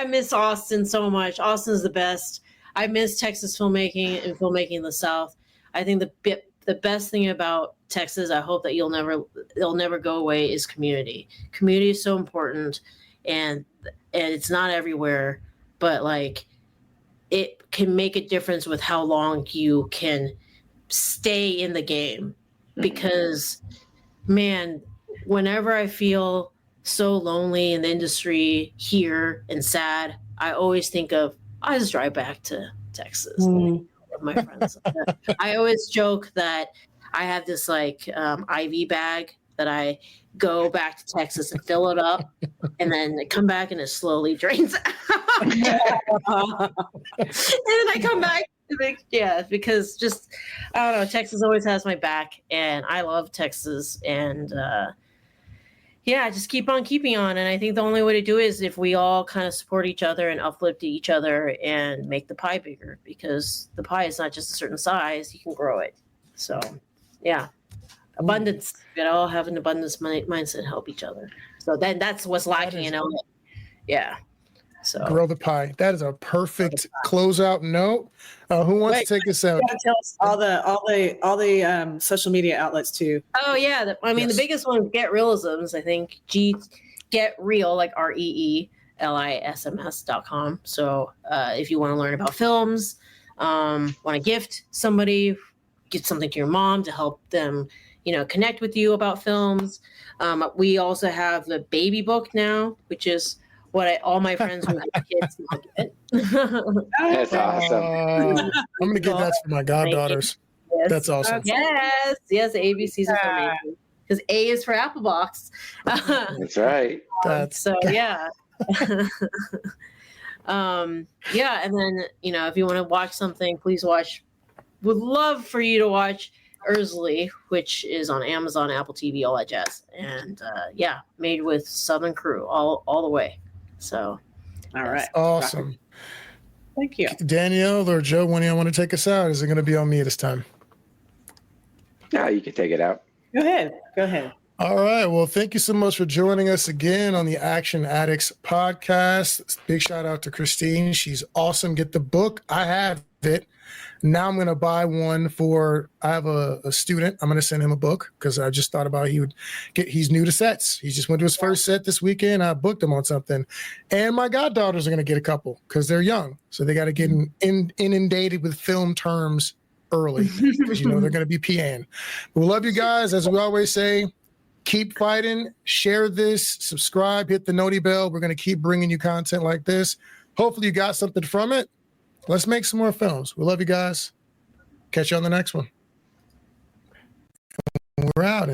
miss Austin so much. Austin's the best. I miss Texas filmmaking and filmmaking in the South. I think the best thing about Texas, I hope that it'll never go away, is community. Community is so important, and it's not everywhere, but like it can make a difference with how long you can stay in the game. Because, man, whenever I feel so lonely in the industry here and sad, I always think of, I just drive back to Texas with my friends. I always joke that I have this like IV bag that I go back to Texas and fill it up, and then I come back and it slowly drains out. And then I come back. Because just, I don't know, Texas always has my back, and I love Texas, and just keep on keeping on. And I think the only way to do it is if we all kind of support each other and uplift each other and make the pie bigger, because the pie is not just a certain size, you can grow it. So abundance, we all have an abundance mindset and help each other. So then that's what's lacking, So grow the pie. That is a perfect closeout note. Who wants to take us out? You gotta tell us all the social media outlets too. Oh yeah, the biggest one is Get Reelisms. I think Get Real, like REELISMS.com. So if you want to learn about films, want to gift somebody, get something to your mom to help them, connect with you about films. We also have the baby book now, which is what all my friends who have kids now get. That's awesome. I'm going to get that for my goddaughters. Yes. That's awesome. Yes, ABCs of filmmaking. Because A is for Apple Box. That's right. And then, if you want to watch something, please watch. Would love for you to watch Erzulie, which is on Amazon, Apple TV, all that jazz. And made with Southern crew all the way. So, all right. Awesome. Thank you. Danielle or Joe, when do you want to take us out? Is it going to be on me this time? No, you can take it out. Go ahead. All right. Well, thank you so much for joining us again on the Action Addicts podcast. Big shout out to Christine. She's awesome. Get the book. I have it. Now I'm going to buy one I have a student. I'm going to send him a book because I just thought about he's new to sets. He just went to his first set this weekend. I booked him on something. And my goddaughters are going to get a couple because they're young. So they got to get inundated with film terms early because, they're going to be PAing. We love you guys. As we always say, keep fighting, share this, subscribe, hit the noti bell. We're going to keep bringing you content like this. Hopefully you got something from it. Let's make some more films. We love you guys. Catch you on the next one. We're out.